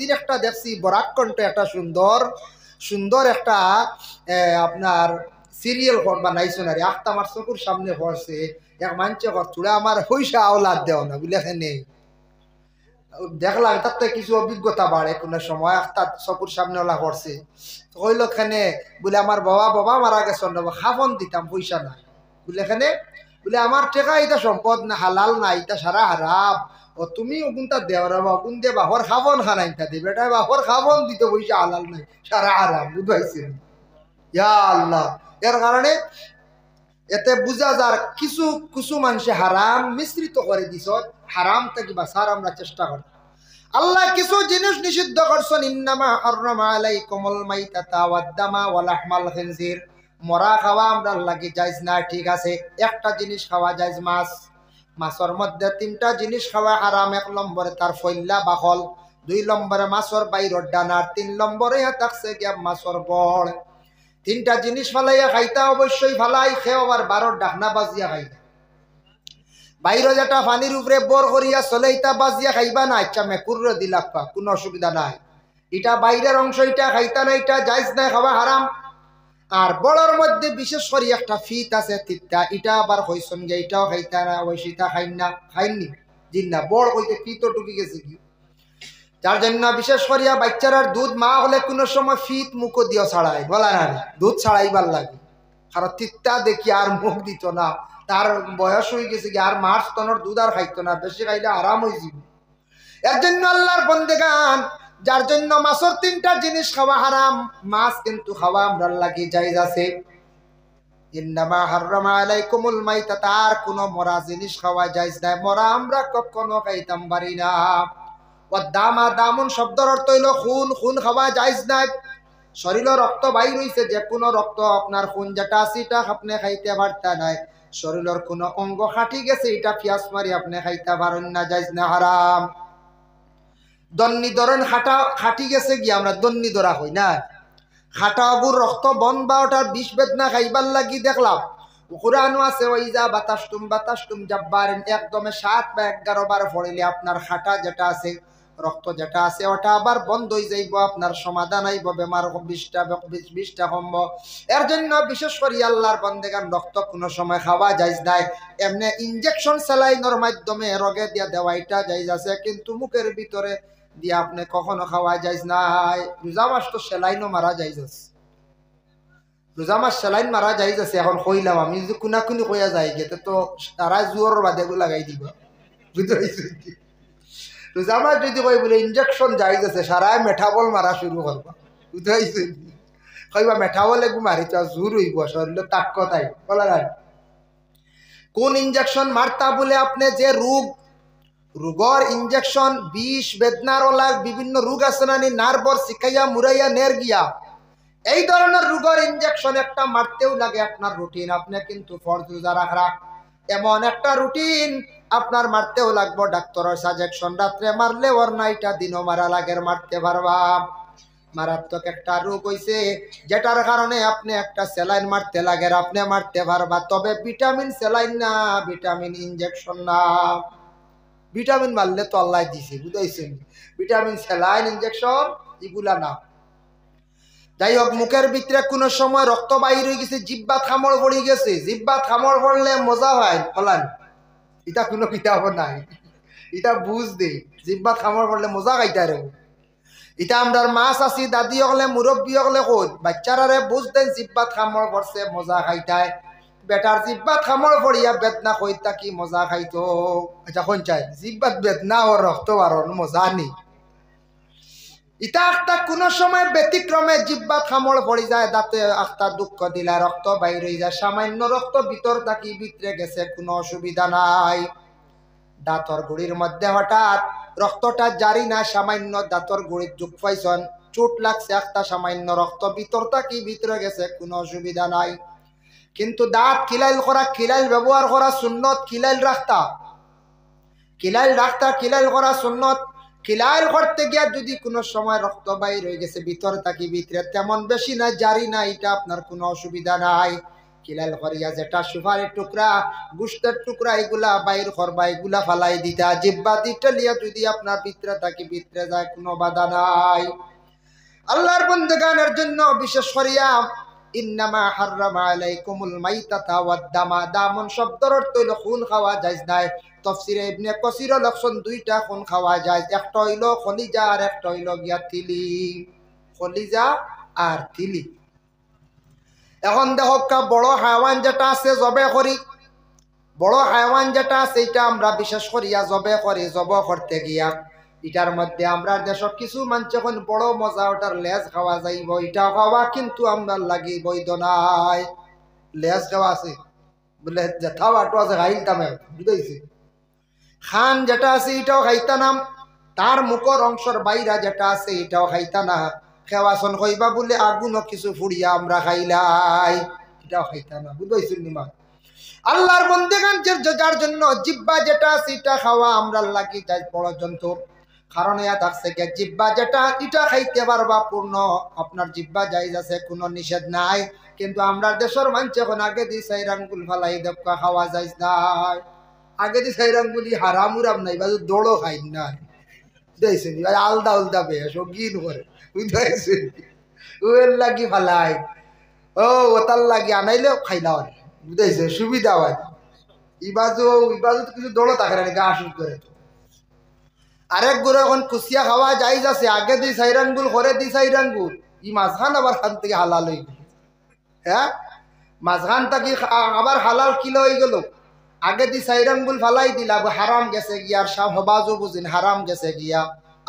একদিন একটা দেখছি বরাকণ্ঠ একটা সুন্দর সুন্দর একটা আপনার সিরিয়াল ঘর বানাইছেন আর একটা আমার চকুর সামনে পড়ছে এক মানছে ঘর চুড়ে আমার পয়সা আওলাদ দেও না বুঝলে নেই দেখলাম তাতে কিছু অভিজ্ঞতা বাড়ে কোনো সময় একটা চকুর সামনে ওলা করছে কইল খানে বলে আমার বাবা বাবা মারা গেছে খাফন দিতাম পয়সা নাই বুঝলে খানে বলে আমার টেকা এটা সম্পদ না হালাল না এটা সারা হারাম ও তুমি ওগুনটা দেওয়ার বাগুন দিয়ে বাহর খাবন খানাইটা দিবে এটা বাহর খাবন দিতে পয়সা হালাল নাই সারা হারাম বুঝাইছে ইয়া আল্লাহ এর কারণে এতে বুঝা যার কিছু কিছু মানুষে হারাম মিশ্রিত করে দিছ হারাম থেকে বাঁচার আমরা চেষ্টা করি আল্লাহ কিছু জিনিস নিষিদ্ধ করছেন ইন্নামা হাররামা আলাইকুমুল মাইতাতা ওয়াদ দামা ওয়া লাহমাল খিনজির মরা খাওয়া আমরা লাগি জায়েজ না ঠিক আছে একটা জিনিস খাওয়া জায়েজ মাছ মাছের মধ্যে তিনটা জিনিস খাওয়া হারাম এক নম্বরে তার ফইল্লা বাখল দুই নম্বরে মাছের বাইরের ডানার তিন নম্বরে থাকছে গিয়া মাছের বড় তিনটা জিনিস ফালাইয়া খাইতা অবশ্যই ফালাই খেয়ে আবার 12 ডাকনা বাজিয়া খাইতা বাইরে যেটা পানির উপরে বর করিয়া চলে এটা বাজিয়া খাইবা না ইচ্ছা মেকুর দিলাপা কোনো অসুবিধা নাই এটা বাইরের অংশ এটা খাইতা না এটা জায়েজ নাই খাওয়া হারাম আর বড়র মধ্যে বিশেষ করে একটা ফিত আছে তিতা এটা আবার হইছন গে এটাও খাইতা না ওই সেটা খাইনি জিন্না বড় কইতে ফিতও ঢুকে গেছে কি যার জন্য বিশেষ করিয়া বাচ্চারার দুধ মা হলে কোনো সময় ফিত মুখ দিও ছাড়াই বলা না দুধ ছাড়াইবার লাগে কারণ তিতা দেখি আর মুখ দিত না তার বয়স হয়ে গেছে কি আর মার স্তনের দুধ আর খাইতো না বেশি খাইলে আরাম হয়ে যাব এর জন্য আল্লাহর বন্দেগান যার জন্য মাছের তিনটা জিনিস খাওয়া হারাম মাছ কিন্তু খাওয়া আমরা লাগি জায়েজ আছে ইন্নামা হাররামা আলাইকুমুল মাইতাতা আর কোনো মরা জিনিস খাওয়া জায়েজ নাই মরা আমরা কখনো খাইতাম পারি না ওয়াদামা দামুন শব্দের অর্থ হইল খুন খুন খাওয়া জায়েজ নাই শরীরের রক্ত বাইর হইছে যে কোনো রক্ত আপনার খুন যেটা আছে এটা আপনি খাইতে পারতা নাই শরীরের কোনো অঙ্গ খাটি গেছে এটা পিয়াস মারি আপনি খাইতে পারেন না জায়েজ না হারাম দন্নি ধরেন খাটি গেছে গিয়ে আমরা দন্নি ধরা হই না খাটা অগুর রক্ত বন বা ওটার বিষ বেদনা খাইবার লাগি দেখলাম কুরআনও আছে ওইজা বাতাসতুম জাব্বারেন একদমে 7 বা 11 বার পড়িলে আপনার খাটা যেটা আছে রক্ত যেটা আছে ওটা আবার বন্ধ হয়ে যাইব আপনার সমাধান আইব বেমার 20টা কমব এর জন্য বিশেষ করে আল্লাহর বান্দাগান রক্ত কোনো সময় খাওয়া জায়েজ নাই এমনি ইনজেকশন স্যালাইনের মাধ্যমে রোগে দিয়া দেওয়া এটা জায়েজ আছে কিন্তু মুখের ভিতরে দিয়া আপনি কখনো খাওয়া জায়েজ নাই রোজা মাস তো স্যালাইনও মারা জায়েজ আছে রোজা মাস স্যালাইন মারা জায়েজ আছে এখন কইলাম আমি যদি কোনাকুনি কইয়া যাই গেতে তো তারা জোর বাদে লাগাই দিবা বুঝতে পারছি রোজা মাস যদি কই বলে ইনজেকশন জায়েজ আছে সারায় মেঠাবল মারা শুরু করবা বুঝতে পারছি কইবা মেঠাবল এগু মারি তো জোর হইব শরীরে তাক্ক তাই বলা যায় কোন ইনজেকশন মারতা বলে আপনি যে রোগর ইনজেকশন বিষ বেদনার ওলা বিভিন্ন রোগ আছে না নার্ভর শিখাইয়া মুরাইয়া নের গিয়া এই ধরনের রোগের ইনজেকশন একটা মারতেও লাগে আপনার রুটিন আপনি কিন্তু ফরজ রোজা রাখা এমন একটা রুটিন আপনার মারতেও লাগবে ডাক্তারের সাজেশন রাত্রে মারলে ওর নাইটা দিনও মারা লাগের মারতে পারবা মারাত্মক একটা রোগ হইছে যেটার কারণে আপনি একটা স্যালাইন মারতে লাগে আপনি মারতে পারবা তবে ভিটামিন স্যালাইন না ভিটামিন ইনজেকশন না ভিটামিন মারলে তো আল্লাহ দিছে বুঝাইছেন ভিটামিন স্যালাইন ইনজেকশন এগুলা না যাই হোক মুখের ভিতরে কোনো সময় রক্ত বাইর হয়ে গেছে জিব্বা খামড় পড়ে গেছে জিব্বা খামড় পড়লে মজা হয় ফলান এটা কোনো কিতাব নাই এটা বুঝ দে জিব্বা খামড় পড়লে মজা খাইতে রে এটা আমরা মাছ আছি দাদি হলে মুরব্বী হলে কই বাচ্চারারে বুঝ দেন জিব্বা খামড় পড়ছে মজা খাইতায় বেটার জিব্বা খামড় পড়িয়া বেদনা কইতা কি মজা খাইতো আচ্ছা কোন চাই জিব্বাত বেদনা ও রক্ত বারণ মজা নেই ইটা একটা কোনো সময় ব্যতিক্রমে জিব্বা খামড় পড়ে যায় দাঁতে একটা দুঃখ দিলা রক্ত বাইর হয়ে যায় সামান্য রক্ত ভিতর থাকি ভিতরে গেছে কোনো অসুবিধা নাই দাঁতর গুড়ির মধ্যে হঠাৎ রক্তটা জারি না সামান্য দাঁতর গুড়ির যুগ পাইছন চোট লাগছে একটা সামান্য রক্ত ভিতর থাকি ভিতরে গেছে কোনো অসুবিধা নাই কিন্তু দাঁত খিলাইল ব্যবহার করা সুন্নত খিলাইল করা সুন্নত খিলাইল করতে গিয়া যদি কোনো সময় রক্ত বাইর হয়ে গেছে ভিতর থাকি ভিতরে তেমন বেশি না জারি না এটা আপনার কোনো অসুবিধা নাই কিলাল করিয়া যেটা সুপারির টুকরা গুস্তের টুকরা এগুলা বাইর করবা, এগুলা ফালাই দিতা। জিব্বা দিতে লিয়া যদি আপনার ভিতরে থাকি ভিতরে যায়, কোনো বাধা নাই। আল্লাহর বন্দেগানের জন্য বিশেষ করিয়া ইন্নামা হাররামা আলাইকুমুল মাইতাতা ওয়াদ দামা, দামন শব্দের অর্থ হইল খুন খাওয়া যায় নাই। তাফসীরে ইবনে কাসির লক্ষণ দুইটা খুন খাওয়া যায়, একটা হইল খলিজা আর একটা হইল গিয়া তিলি, খলিজা আর তিলি। এখন দেখো বড় হায়াওয়ান যেটা আছে জবে করি, বড় হায়াওয়ান যেটা আছে এটা আমরা বিশেষ করিয়া জবে করি, জব করতে গিয়া এটার মধ্যে আমরা দেশক কিছু মানুষ এখন বড় মজা ওটার লেজ খাওয়া যাইব, এটা খাওয়া কিন্তু আমরা লাগি বৈধ নাই। লেজ খাওয়া আছে বলে যেথাওয়াটো আছে খাইতাম, বুঝেছি। খান যেটা আছে এটাও খাইতা নাম, তার মুখর অংশের বাইরা যেটা আছে এটাও খাইতা না। খেওয়াছন কইবা বলে আগুনও কিছু ফুড়িয়া আমরা খাইলাই, এটাও খাইতা না, বুঝেছি নিমা। আল্লাহর বন্দেগান যার জন্য জিব্বা যেটা আছে এটা খাওয়া আমরা লাগি যাই বড় জন্তু। কারণ ইয়া থাকছে কে জিব্বা যেটা এটা খাইতে পারবা পূর্ণ, আপনার জিব্বা জায়েজ আছে, কোনো নিষেধ নাই। কিন্তু আমরা দেশের মানুষ এখন আগে দি সাইর আঙ্গুল ফালাই দেবকা খাওয়া যায় নাই, আগে দি সাইর আঙ্গুলি হারাম উরাম নাই, বাজু দৌড়ও খাই না, বুঝাইছেন ভাই, আলদা উলদা বেশ ও গিন করে, বুঝাইছেন ওর লাগি ফালাই, ও ওতার লাগি আনাইলেও খাইলাও, বুঝাইছে সুবিধা হয়। ইবাজু তো কিছু দৌড়ো থাকে না, গা আসুন করে। আরেক গুড় এখন কুচিয়া খাওয়া যাই যাচ্ছে, আগে দি সাইরাঙ্গুল করে দি সাইরাঙ্গুল, ই মাঝখান আবার খান থেকে হালাল হয়ে গেল। হ্যাঁ, মাঝখান থেকে আবার হালাল কিলো হয়ে গেল। আগে দি সাইরাঙ্গুল ফালাই দিলা, হারাম গেছে গিয়া, আর সহবাজও বুঝিন হারাম গেছে গিয়া।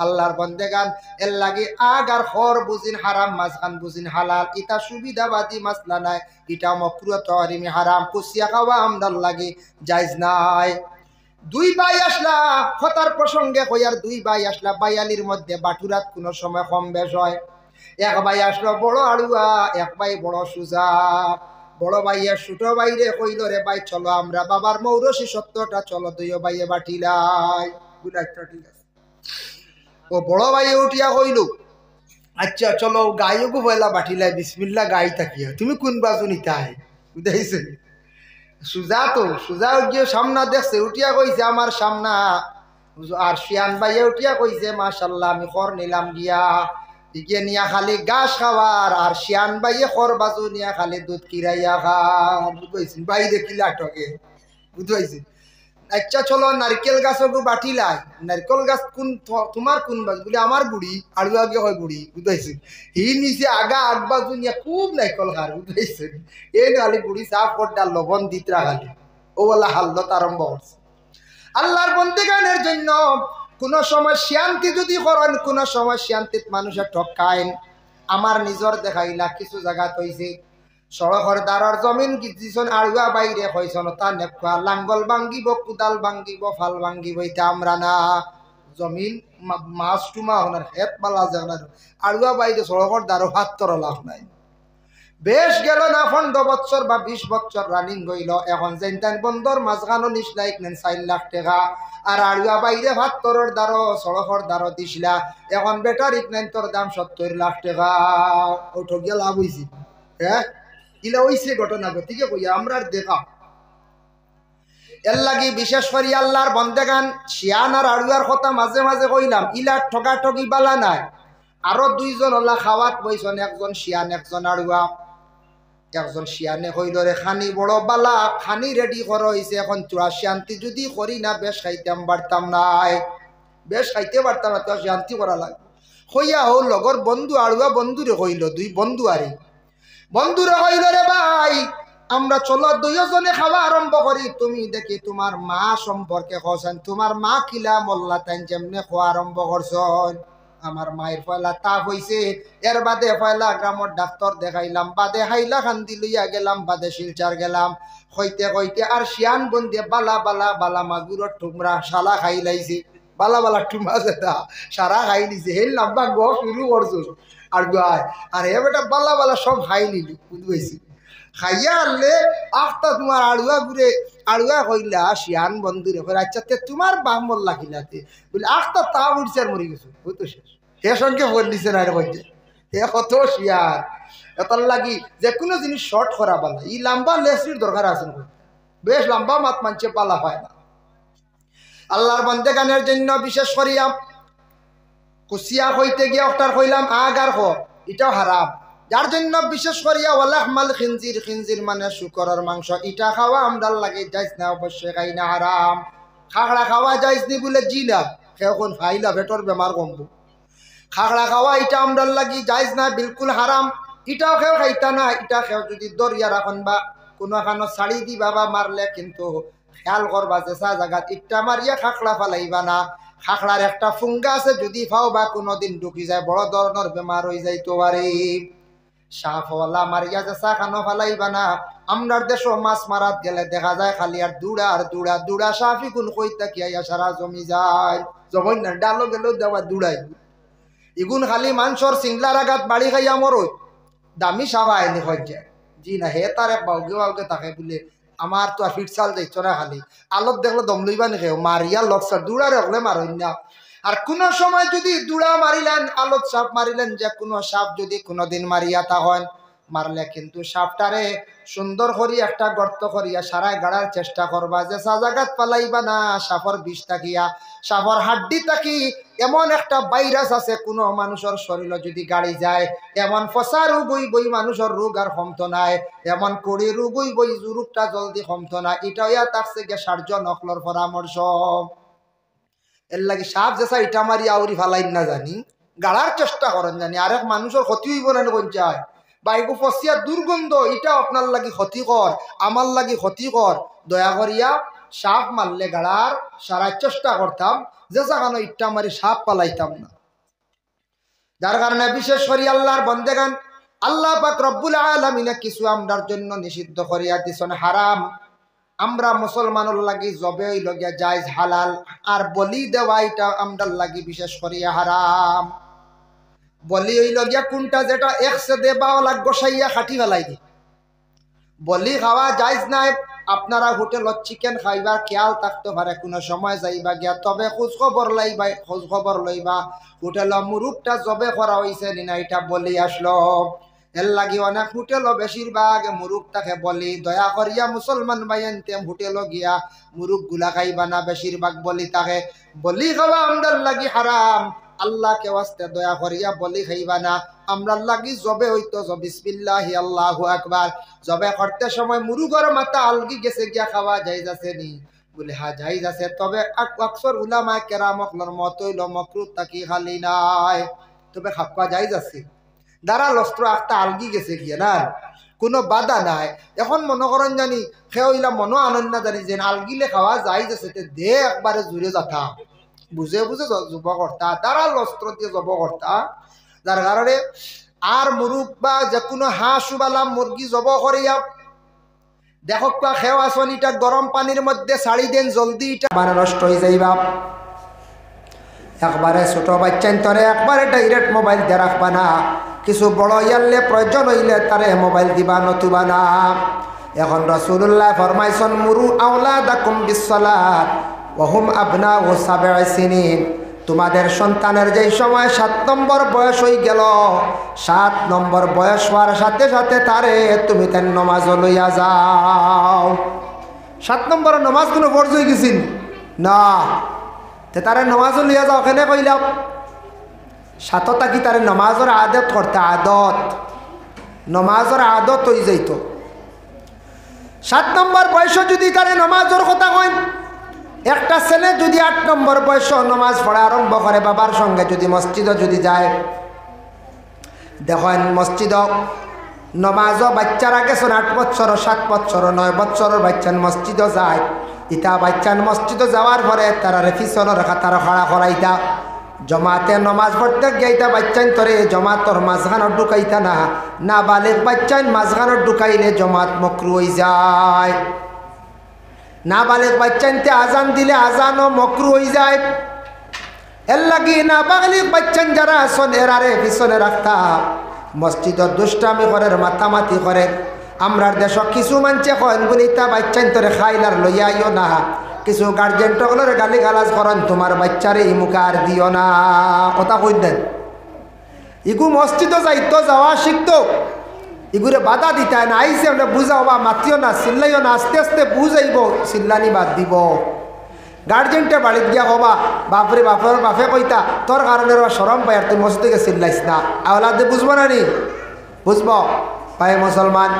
আল্লাহর বন্দেগান এর লাগে আগ আর খর বুঝিন হারাম, মাঝখান বুঝিন হালাল, ইটা সুবিধাবাদী মাসলা নাই, ইটা মকরুহ তাহরিমি হারাম। কুচিয়া খাওয়া আমদার লাগে জায়েজ নাই। দুই ভাই আসলা হতার প্রসঙ্গে কইয়ার, দুই ভাই আসলা বাইয়ালির মধ্যে বাটুরাত কোনো সময় কম বেশ হয়। এক ভাই আসলো বড় আড়ুয়া, এক ভাই বড় সুজা। বড় ভাইয়ের ছোট ভাইরে কইল, রে ভাই চলো আমরা বাবার মৌরসী সত্যটা চলো দুই ভাইয়ে বাটিলাই। ঠিক আছে, ও বড় ভাইয়ে উঠিয়া কইল, আচ্ছা চলো গাইও পয়লা বাটিলাই, বিসমিল্লা গাই থাকিয়া, তুমি কোন বাজু নিতাই, বুঝাইছে। সুজা গিয়ে সামনা দেখছে, উঠিয়া কইছে আমার সামনা। আর শিয়ান ভাইয়ে উঠিয়া কইছে মাশাল্লাহ আমি খর নিলাম গিয়া, ইকে নিয়া খালি ঘাস খাওয়ার, আর শিয়ান ভাইয়ে খর বাজু নিয়া খালি দুধ কিরাইয়া খান, বুঝাইছেন। ভাই দেখিলে আটকে, বুঝাইছেন। আচ্ছা চলো নারকেল গাছও বাটিলাই, নারকেল গাছ কোন তোমার কোন বাজু বলে আমার বুড়ি, আড়ু আগে হয় বুড়ি, বুঝাইছেন। হি নিচে আগা আগ বাজু নিয়ে খুব নারকেল খার, বুঝাইছেন। এই খালি বুড়ি সাফ করটা লবণ দিতরা খালি, ও বলা হাল্লত আরম্ভ করছে। আল্লাহর বন্দেগানের জন্য কোন সময় শান্তি যদি করেন, কোন সময় শান্তিত মানুষের ঠকাইন। আমার নিজর দেখাইলা কিছু জায়গা হইছে সড়কের দ্বারার জমিন গিয়েছেন আড়ুয়া বাইরে হয়েছেন, তা নেপা লাঙ্গল ভাঙ্গিব, কুদাল ভাঙ্গিব, ফাল ভাঙ্গিব, এটা আমরা না। জমিন মাছ টুমা হনার হেত পালা যায় না, আড়ুয়া বাইরে সড়কের দ্বারা হাত তর লাভ নাই। বেশ গেল না 15 বছর বা 20 বছর রানিং হইল, এখন যেন বন্দর মাঝখানো নিসলা নেন 4 লাখ টাকা, আর আড়ুয়া বাইরে ভাত তরর দ্বারো সড়কর দ্বারো দিসলা, এখন বেটার ইকনেন তোর দাম 70 লাখ টাকা। ওঠো গিয়া লাভ হয়েছি। হ্যাঁ, ইলা হইছে ঘটনা গতিকে কইয়া আমরা দেখা। এর লাগি বিশেষ করি আল্লাহর বন্দেগান শিয়ান আর আড়ুয়ার কথা মাঝে মাঝে কইলাম, ইলা ঠকা ঠকি বালা নাই। আরো দুইজন ওলা খাওয়াত বইছেন, একজন শিয়ান একজন আড়ুয়া। একজন শিয়ানে কইল, রে খানি বড় বালা, খানি রেডি করা হয়েছে, এখন চূড়া শান্তি যদি করি না বেশ খাইতাম পারতাম নাই, বেশ খাইতে পারতাম না, তো শান্তি করা লাগবে। কইয়া হো লগর বন্ধু আড়ুয়া বন্ধুরে কইল, দুই বন্ধু আরে বন্ধুরে কইল, রে ভাই আমরা চলো দুইজনে খাওয়া আরম্ভ করি। তুমি দেখি তোমার মা সম্পর্কে কছেন, তোমার মা কিলা মল্লা তাই যেমনে খাওয়া আরম্ভ করছেন। আমার মায়ের পয়লা তাপ হইছে, এর বাদে পয়লা গ্রামের ডাক্তার দেখাইলাম, বাদে হাইলা খান্দি লইয়া গেলাম, বাদে শিলচার গেলাম, হইতে হইতে আর শিয়ান বন্ধে বালা বালা বালা মাগুরের টুমরা শালা খাই লাইছে, বালা বালা টুমা যেটা সারা খাই নিছে। হেল নাম্বা গ শুরু করছো আর গায়, আর হে বেটা বালা বালা সব খাই নিলি, বুঝবাইছি। খাইয়া আনলে আখটা তোমার আড়ুয়া ঘুরে, আড়ুয়া কইলা শিয়ান বন্ধুরে, আচ্ছা তোমার বাপ মল্লা খিলাতে বলে আখটা তা উঠছে আর মরে গেছো, হইতো শেষ। হে সঙ্গে বললিছে না রে, হে কত শিয়ার এটার লাগি যে কোনো জিনিস শর্ট করা পালা ই লম্বা লেসরির দরকার আছে বেশ লম্বা মাত মানছে পালা হয় না আল্লাহর বান্দেগানের জন্য বিশেষ করিয়া কুসিয়া হইতে গিয়ে ওটার কইলাম আগ আর হ এটাও হারাম যার জন্য বিশেষ করিয়া ওয়ালাহমাল খিনজির খিনজির মানে শুকরের মাংস এটা খাওয়া আমদার লাগে যাইস না অবশ্যই খাই না হারাম খাগড়া খাওয়া যাইস নি বলে জি না এখন খাইলা পেটর বেমার কমবো খাগড়া খাওয়া এটা আমদার লাগি যাইস না বিলকুল হারাম এটাও খেও খাইতা না এটা খেও যদি দরিয়া রাখন বা কোনো খানো শাড়ি দিবা বা মারলে কিন্তু খেয়াল করবা যে চা জায়গাত ইটা মারিয়া খাকড়া ফালাইবা না খাকড়ার একটা ফুঙ্গা আছে যদি ফাও বা কোনোদিন ঢুকি যায় বড় ধরনের বেমার হয়ে যাইতে পারে সাফওয়ালা মারিয়া যে চা খানো ফালাইবা না আমরার দেশ মাছ মারাত গেলে দেখা যায় খালি আর দুড়া আর দুড়া দুড়া সাফি কোন কইতা কি আইয়া সারা জমি যায় জমই না ডালো গেল দেওয়া দুড়াই ইগুন খালি মাংসর সিংলার আঘাত বাড়ি খাইয়া মরো দামি সাবা আইনি হয়ে জি না হে তার এক বাউকে বাউকে তাকে বলে আমার তো আর ফিটসাল যাইছ না খালি আলোক দেখলে দম লইবা নি খেও মারিয়া লক্সার দুড়া রাখলে মারই না আর কোন সময় যদি দুড়া মারিলেন আলোক সাপ মারিলেন যে কোনো সাপ যদি কোনোদিন মারিয়া তা হয় মারলে কিন্তু সাপটারে সুন্দর করি একটা গর্ত করিয়া সারায় গাড়ার চেষ্টা করবা যে সাজাগাত পালাইবা না সাপর বিষ তাকিয়া সাপর হাড্ডি তাকি এমন একটা ভাইরাস আছে কোনো মানুষের শরীরে যদি গাড়ি যায় এমন ফসা রোগ বই মানুষের রোগ আর কমত নাই এমন কড়ি রোগ বই রোগটা জলদি কমত না এটা ইয়া থাকছে গে 60 জন নকলর পরামর্শ এর লাগে সাপ যেসা ইটা মারি আউরি ফালাইন না জানি গাড়ার চেষ্টা করেন জানি আরেক মানুষের ক্ষতি হইব না পঞ্চায় বাইকু ফসিয়া দুর্গন্ধ এটা আপনার লাগি ক্ষতিকর আমার লাগি ক্ষতিকর দয়া করিয়া সাপ মারলে গাড়ার সারা চেষ্টা করতাম যে জাগানো ইটা মারি সাপ পালাইতাম না যার কারণে বিশেষ করি আল্লাহর বন্দেগান আল্লাহ পাক রব্বুল আলামিন কিছু আমরার জন্য নিষিদ্ধ করিয়া দিছেন হারাম আমরা মুসলমানের লাগি জবে লগিয়া জায়েজ হালাল আর বলি দেওয়া এটা আমরার লাগি বিশেষ করিয়া হারাম বলি হইল গিয়া কোনটা যেটা একসে দেবাও লাগবো সাইয়া খাটি ফেলাই দি বলি খাওয়া যাইজ নাই আপনারা হোটেলত চিকেন খাইবার খেয়াল থাকতে পারে কোনো সময় যাইবা গিয়া তবে খোঁজ খবর লইবা হোটেল মুরুগটা জবে করা হয়েছে না এটা বলি আসলো এর লাগি অনেক হোটেল বেশিরভাগ মুরুগটাকে বলি দয়া করিয়া মুসলমান বাইনতে হোটেল গিয়া মুরুগ গুলা খাইবা না বেশিরভাগ বলি তাকে বলি খাওয়া আমরার লাগি হারাম আল্লাহ কে ওয়াস্তে দয়া করিয়া বলি খাইবা না আমরার লাগি জবে হইতো বিসমিল্লাহি আল্লাহু আকবার জবে করতে সময় মুরুগর মাথা আলগি গেছে গিয়া খাওয়া যাইজ আছে নি বলে হ্যাঁ যাইজ আছে তবে আকসর উলামা কেরামকলর মত হইল মাকরুহ তাকি খালি নাই তবে খাওয়া যাইজ আছে দ্বারা লস্ত্র একটা আলগি গেছে গিয়া না কোনো বাধা নাই এখন মনে করেন জানি খেইলা মনো আনন্দ জানি যে আলগিলে খাওয়া যাইজ আছে দে একবারে জুড়ে যাতা বুঝে বুঝে জব কর্তা তারা লস্ত্র দিয়ে জব কর্তা যার কারণে আর মুরুগ বা যে কোনো হাঁস সুবালা মুরগি জব করিয়া দেখো খেও আসন এটা গরম পানির মধ্যে ছাড়ি দেন জলদি এটা মানে নষ্ট হয়ে যাইবা একবারে ছোট বাচ্চান তরে একবারে ডাইরেক্ট মোবাইল দিয়ে রাখবা না কিছু বড় ইয়ারলে প্রয়োজন হইলে তারে মোবাইল দিবা নতুবা না এখন রাসূলুল্লাহ ফরমাইছেন মুরু আওলাদাকুম বিসসালাত ওহুম আবনাউ সাবঈ সিনিন তোমাদের সন্তানের যেই সময় 7 নম্বর বয়স হয়ে গেল 7 নম্বর বয়স হওয়ার সাথে সাথে তারে তুমি তার নামাজ লইয়া যাও 7 নম্বর নামাজ কোনো ফরজ হয়ে গেছিন না তে তারে নামাজ লইয়া যাও কেন কইলাম সাতটা কি তারে নামাজের আদত করতে আদত নামাজের আদত হয়ে যাইত 7 নম্বর বয়স যদি তারে নামাজের কথা কয় একটা ছেলে যদি 8 নম্বর বয়স নামাজ পড়া আরম্ভ করে বাবার সঙ্গে যদি মসজিদে যদি যায় দেখেন মসজিদ নামাজও বাচ্চারা গেছেন 8 বছর 7 বছর 9 বছরের বাচ্চান মসজিদে যায় ইটা বাচ্চান মসজিদে যাওয়ার পরে তারা রেফিসনের কাতার খাড়া করাইতা জমাতে নামাজ পড়তে গিয়েটা বাচ্চান তরে জমাতর মাঝখানে ঢুকাইতা না না বালেক বাচ্চান মাঝখানে ঢুকাইলে জমাত মকরু হয়ে যায় না বালেক বাচ্চানতে আজান দিলে আজানও মকরু হয়ে যায় এর লাগি না বালেক বাচ্চান যারা আসন এরারে পিছনে রাখতা মসজিদর দুষ্টামি করে মাতামাতি করে আমরার দেশ কিছু মানছে কন বলি তা বাচ্চান তোরে খাইলার লইয়া আইও না কিছু গার্জেন টকলের গালি গালাজ করেন তোমার বাচ্চারে ইমুকে আর দিও না কথা কই দেন ইগু মসজিদও যাইতো যাওয়া শিখতো এগুলো বাধা দিতে হয় না, আইসে আমরা বুঝাও বা মাতিও না, চিল্লাইও না, আস্তে আস্তে বুঝাইব, চিল্লানি বাদ দিব। গার্জেনটা বাড়িতে গিয়া হবা বাপরে বাপের বাপে কইতা তোর কারণে সরম পাই আর তুই মসজিদ থেকে চিল্লাইস না, আওলাদে বুঝবো না নি? বুঝব পায়ে মুসলমান।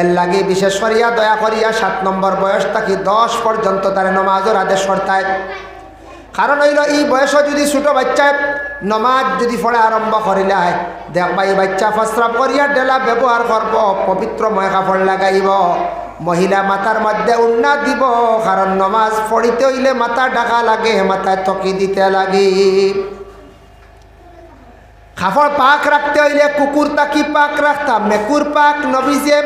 এর লাগে বিশেষ করিয়া দয়া করিয়া 7 নম্বর বয়স থাকি 10 পর্যন্ত তার নমাজের আদেশ করতায়। কারণ হইল এই বয়সে যদি ছোটো বাচ্চায় নমাজ যদি পড়া আরম্ভ করিলে হয়, দেখবা এই বাচ্চা প্রস্রাব করিয়া ডেলা ব্যবহার করব, পবিত্রময় কাপড় লাগাইব, মহিলা মাথার মধ্যে উন্না দিব, কারণ নমাজ পড়িতে হইলে মাথা ঢাকা লাগে, মাথায় তকি দিতে লাগে। কাপড় পাক রাখতে হইলে কুকুর তাকি পাক রাখতাম, মেকুর পাক নবীজে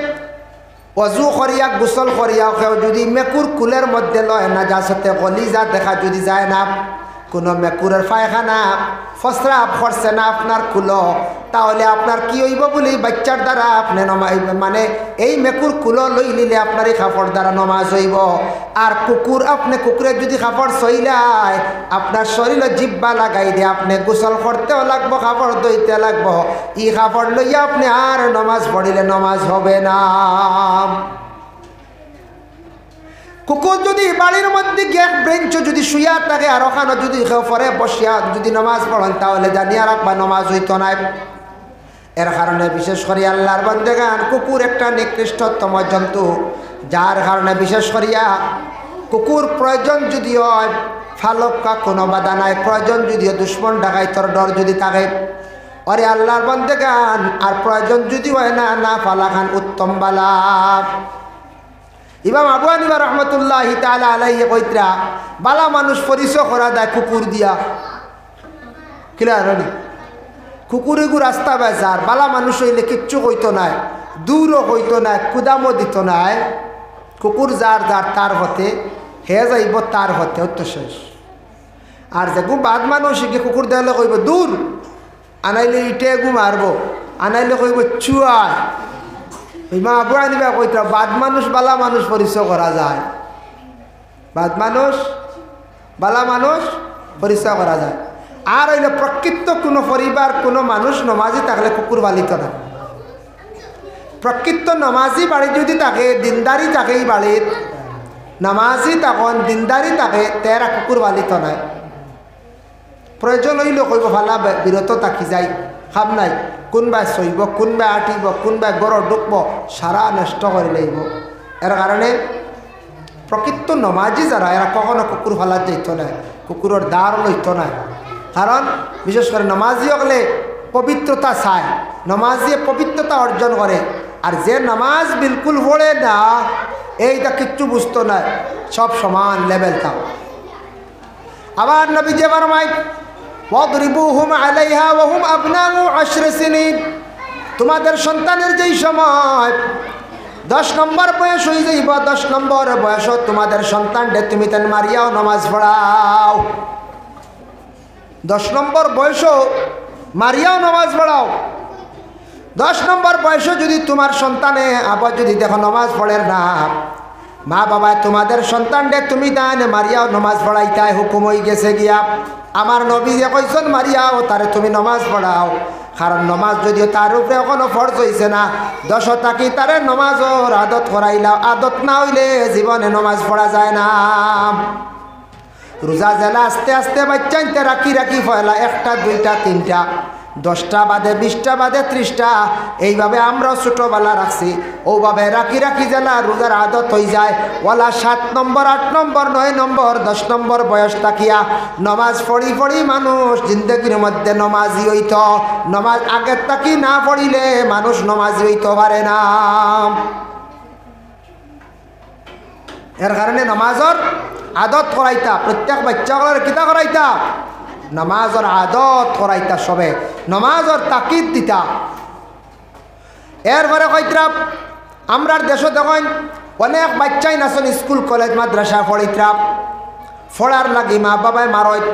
অজু করিয়া গোসল করিয়া কেউ যদি মেকুর কুলের মধ্যে লয় না, যার সাথে কলিজা দেখা যদি যায় না, কোনো মেকুরের পায়খানা প্রস্রাব করছে না আপনার কুলো, তাহলে আপনার কি হইব বলি বাচ্চার দ্বারা আপনি মানে এই মেকুর কুলো লই নিলে আপনার এই কাপড় দ্বারা নমাজ হইব। আর কুকুর আপনি কুকুরের যদি কাপড় সইলায় আপনার শরীরে জিব্বা লাগাই দিয়ে আপনি গোসল করতেও লাগবো, কাপড় ধুইতে লাগবো, এই কাপড় লইয়া আপনি আর নমাজ পড়িলে নমাজ হবে না। কুকুর যদি বাড়ির মধ্যে গ্যাস বেঞ্চ যদি শুইয়া থাকে আর ওখানে যদি কেউ পরে বসিয়া যদি নমাজ পড়েন তাহলে জানিয়া রাখবা নমাজ হইতো না। এর কারণে বিশেষ করে আল্লাহর বান্দাগান কুকুর একটা নিকৃষ্টতম জন্তু, যার কারণে বিশেষ করিয়া কুকুর প্রয়োজন যদি হয় ফালকা কোনো বাধা নাই, প্রয়োজন যদিও দুশ্মন ডাকাইতর ডর যদি থাকে অরে আল্লাহর বান্দাগান, আর প্রয়োজন যদি হয় না না ফালাখান উত্তম বালা। ইমাম আবু হানিফা রহমতুল্লাহি তাআলা আলাইহি কইতরা বালা মানুষ পরিচয় করা দেয় কুকুর দিয়া। ক্লিয়ার হনি? কুকুরে গু রাস্তা বেজার, বালা মানুষ হইলে কিচ্ছু কইতো নাই, দূরও কইতো নাই, কুদামও দিত নাই। কুকুর যার যার তার হতে হে যাইব তার হতে হতো শেষ। আর যে গু বাদ মানুষ গিয়ে কুকুর দেখলে কইব দূর, আনাইলে ইটে গু মারব, আনাইলে কইব চুয়ায়। ইমাম আবু হানিফা কইতরা বাদ মানুষ বালা মানুষ পরিচয় করা যায়, বাদ মানুষ বালা মানুষ পরিচয় করা যায়। আর হইলে প্রকৃত কোনো পরিবার কোনো মানুষ নমাজি থাকলে কুকুর পালিত না। প্রকৃত নমাজি বাড়ি যদি থাকে, দিনদারি থাকে, এই বাড়ির নমাজি তখন দিনদারি থাকে, তেরা কুকুর পালিত নাই। প্রয়োজন হইলে কইব ভালা বিরত থাকি যাই, খাম নাই, কোনবাই চইব, কোনবাই আটিব, কোনবাই গড় ঢুকব, সারা নষ্ট করে লইব। এর কারণে প্রকৃত নমাজি যারা এরা কখনো কুকুর ফালাত যাইত না, কুকুরের দ্বার লইত না। কারণ বিশেষ করে নমাজি হলে পবিত্রতা চায়, নমাজিয়ে পবিত্রতা অর্জন করে। আর যে নামাজ বিলকুল পড়ে না এইটা কিচ্ছু বুঝতো না, সব সমান লেভেল থাক। আবার নবী যে ফরমায় ওয়াদরিবুহুম আলাইহা ওয়া হুম আবনাউ 10 সিনিন, তোমাদের সন্তানের যেই সময় 10 নম্বর বয়স হয়ে যাইব, 10 নম্বর বয়স তোমাদের সন্তানকে তুমি তেন মারিয়াও নামাজ পড়াও। 10 নম্বর বয়স মারিয়াও নামাজ পড়াও। 10 নম্বর বয়স যদি তোমার সন্তানে আবার যদি দেখো নামাজ পড়ে না, মা বাবা তোমাদের সন্তানকে তুমি তাহলে মারিয়াও নামাজ পড়াইতাই হুকুম হয়ে গেছে গিয়া। আমার নবী যে কইছেন মারিয়াও তারে তুমি নামাজ পড়াও, কারণ নামাজ যদিও তার উপরে এখনো ফরজ হয়েছে না, 10 থাকি তারে নামাজের আদত করাইলাও। আদত না হইলে জীবনে নামাজ পড়া যায় না। রোজা জেলা আস্তে আস্তে বাচ্চাইতে রাখি রাখি ফয়লা 1টা 2টা 3টা 10টা বাদে 20টা বাদে 30টা, এইভাবে আমরাও ছোটোবেলা রাখছি। ওভাবে রাখি রাখি জেলা রোজার আদত হয়ে যায়। ওলা 7 নম্বর 8 নম্বর 9 নম্বর 10 নম্বর বয়স তাকিয়া নমাজ পড়ি পড়ি মানুষ জিন্দগির মধ্যে নমাজি হইত। নমাজ আগের তাকি না পড়িলে মানুষ নমাজি হইতে পারে না। এর কারণে নমাজর আদত করাইতা, প্রত্যেক বাচ্চাগুলোর কিতা করাইতা, নমাজর আদত করাইতা, সবে নমাজর তাকিদ দিতা। এরপরে কইতরা আমরার দেশ দেখেন অনেক বাচ্চাই নাচন স্কুল কলেজ মাদ্রাসা পড়িতরা, পড়ার লাগি মা বাবাই মারত,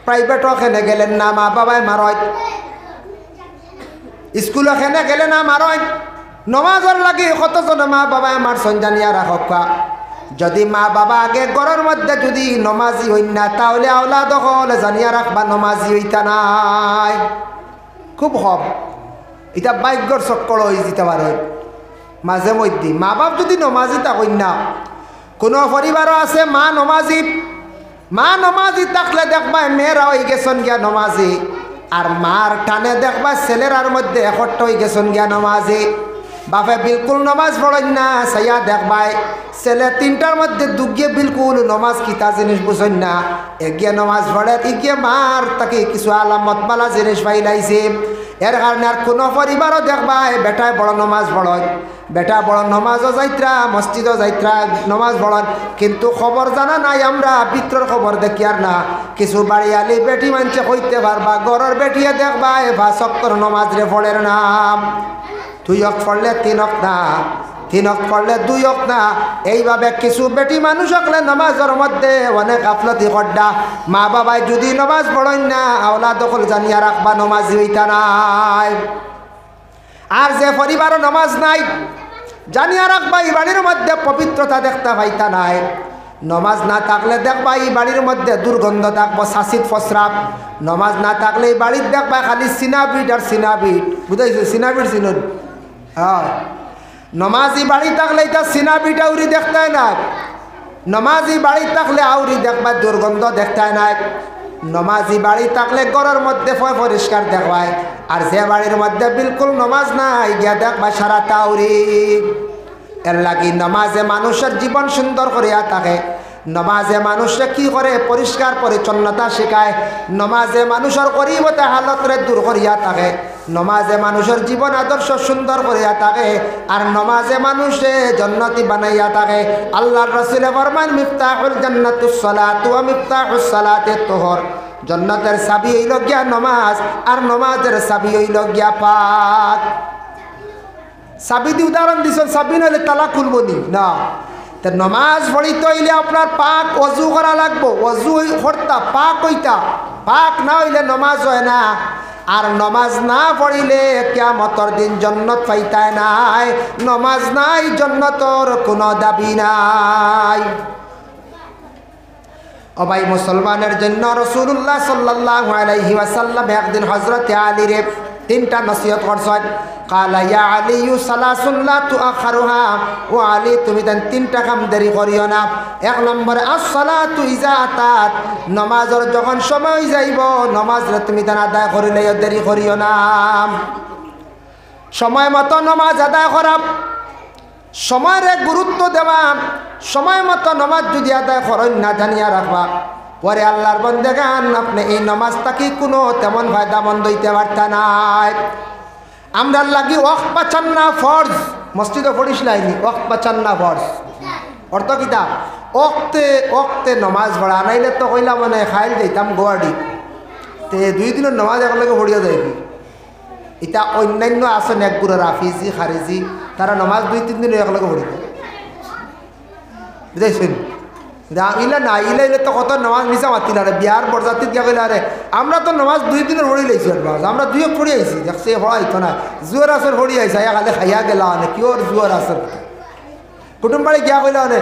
প্রাইভেট ওখানে গেলেন না মা বাবাই মারত, স্কুল ওখানে গেলে না মারত, নমাজর লাগি কতজন মা বাবাই মারছন জানিয়া রাখক। যদি মা বাবা আগে ঘরের মধ্যে যদি নমাজি হইন না তাহলে আওলাদ হলে জানিয়া রাখবা নমাজি হইতা নাই। খুব হব এটা ভাগ্যর চক্কর হয়ে যেতে পারে মাঝে মধ্যে। মা বাপ যদি নমাজি থাকেন না, কোনো পরিবারও আছে মা নমাজি থাকলে দেখবা মেয়েরা হয়ে গেছেন গিয়া নমাজি, আর মার টানে দেখবা ছেলেরার মধ্যে একট হয়ে গেছেন গিয়া নমাজি। বাপে বিলকুল নমাজ পড়েন না, সাইয়া দেখবাই ছেলে তিনটার মধ্যে দুগিয়ে বিলকুল নমাজ কিতা জিনিস বুঝেন না, এগিয়ে নমাজ পড়ে এগিয়ে মার তাকে কিছু আলামত বালা জিনিস পাইলাইছে। এর কারণে আর কোনো পরিবারও দেখবাই বেটায় বড় নমাজ পড়েন, বেটা বড় নমাজও যাইত্রা মসজিদও যাইত্রা নমাজ পড়েন, কিন্তু খবর জানা নাই আমরা পিত্রর খবর দেখি আর না। কিছু বাড়িয়ালি বেটি মানছে হইতে পারবা গড়ের বেটিয়ে দেখবা বা সত্তর নমাজ রে ফলের নাম 2 অক্ট পড়লে 3 অক্ট না, 3 অক্ট পড়লে 2 অক্ট না। এইভাবে কিছু বেটি মানুষ হকলে নমাজের মধ্যে অনেক গাফলতি করডা। মা বাবাই যদি নমাজ পড়েন না আওলা দখল জানিয়া রাখবা নমাজ হইতা নাই। আর যে পরিবারও নমাজ নাই জানিয়া রাখবা এই বাড়ির মধ্যে পবিত্রতা দেখতে পাইতা নাই। নমাজ না থাকলে দেখবা এই বাড়ির মধ্যে দুর্গন্ধ থাকবো, শাসিত ফসরাপ। নমাজ না থাকলে এই বাড়ির দেখবা খালি সিনাবিট আর সিনাবিট, বুঝাইছো? সিনাবিট চিনুন? হ্যাঁ, নমাজি বাড়ি থাকলে এটা সিনাবিট আউরি দেখতে নাই। নমাজি বাড়ি থাকলে আউরি দেখবা দুর্গন্ধ দেখতে নাই। নমাজি বাড়ি থাকলে ঘরের মধ্যে পরিষ্কার দেখবায়, আর যে বাড়ির মধ্যে বিলকুল নমাজ নাই গিয়া দেখবা সারা তাউরি। এর লাগি নমাজে মানুষের জীবন সুন্দর করিয়া থাকে। নমাজে মানুষে কি করে? পরিষ্কার পরিচ্ছন্নতা শেখায়। নমাজে মানুষের গরিবতা হালতরে দূর করিয়া থাকে। নমাজে মানুষের জীবন আদর্শ সুন্দর করিয়া থাকে। আর নমাজে মানুষে জান্নাতি বানাইয়া থাকে। আল্লাহর রাসূল ফরমান মিফতাহুল জান্নাতুস সালাতু ওয়া মিফতাহুস সালাতিত তুহর। জান্নাতের চাবি হইল গিয়া নমাজ, আর নমাজের চাবি হইল গিয়া পাক। চাবি দি উদাহরণ দিছেন, চাবি নইলে তালা খুলব নি না। তা নমাজ পড়িতে হইলে আপনার পাক অজু করা লাগবো। অজু হরতা পাক হইতা, পাক না হইলে নমাজ হয় না। আর নমাজ না পড়িলে কিয়ামতের দিন জান্নাত পাইতায় নাই। নমাজ নাই জান্নাতের কোনো দাবি নাই। ও ভাই, মুসলমানের জন্য রাসূলুল্লাহ সাল্লাল্লাহু আলাইহি ওয়াসাল্লাম একদিন হযরতে আলীর 3টা নসিহত করছেন। কালা ইয়া আলিয়ু সালাসুন লা তুআখারুহা, ও আলী তুমি 3টা কাম দেরি করিও না। 1 নম্বরে আস-সালাতু ইজা আতাত, নামাজের যখন সময় যাইব নামাজরে তুমি আদায় করিলে দেরি করিও না। সময় মতো নামাজ আদায় করা, সময়ের গুরুত্ব দেওয়া। সময় মতো নামাজ যদি আদায় করেন না জানিয়া রাখবা, পরে আল্লাহর বন্দেগান আপনি এই নামাজটা কি কোনো তেমন ফায়দামন্দ হইতে পারতা নাই। আমরা লাগি ওয়াক্ত পাচান না ফরজ, মসজিদে পড়িস লাইনি ওয়াক্ত পাচান না ফরজ অর্থ কিতা? ওক্তে ওক্তে নমাজ পড়া নাইলে তো কইলা মানে খাইল যাইতাম গোয়াড়ি তে 2 দিনের নমাজ একলগে পড়িয়া যাইবি। এটা অন্যান্য আছেন একগুলো রাফিজি খারিজি, তারা নমাজ 2-3 দিন একলগে পড়িব, বুঝাইছেন? ইলা না ইলা ইলে তো কত নমাজ মিশা মাতিল আরে বিহার বরজাতি দিয়া কইলা আরে আমরা তো নমাজ 2 দিনের পড়ি লাইছি। আমরা 2 পড়ি আইছি, দেখছে পড়াইতো না। জুয়ার আসর পড়ি আইসা খালি খাইয়া গেলা অনে কিওর জুয়ার আসর। কুটুম বাড়ি গিয়া কইলা অনে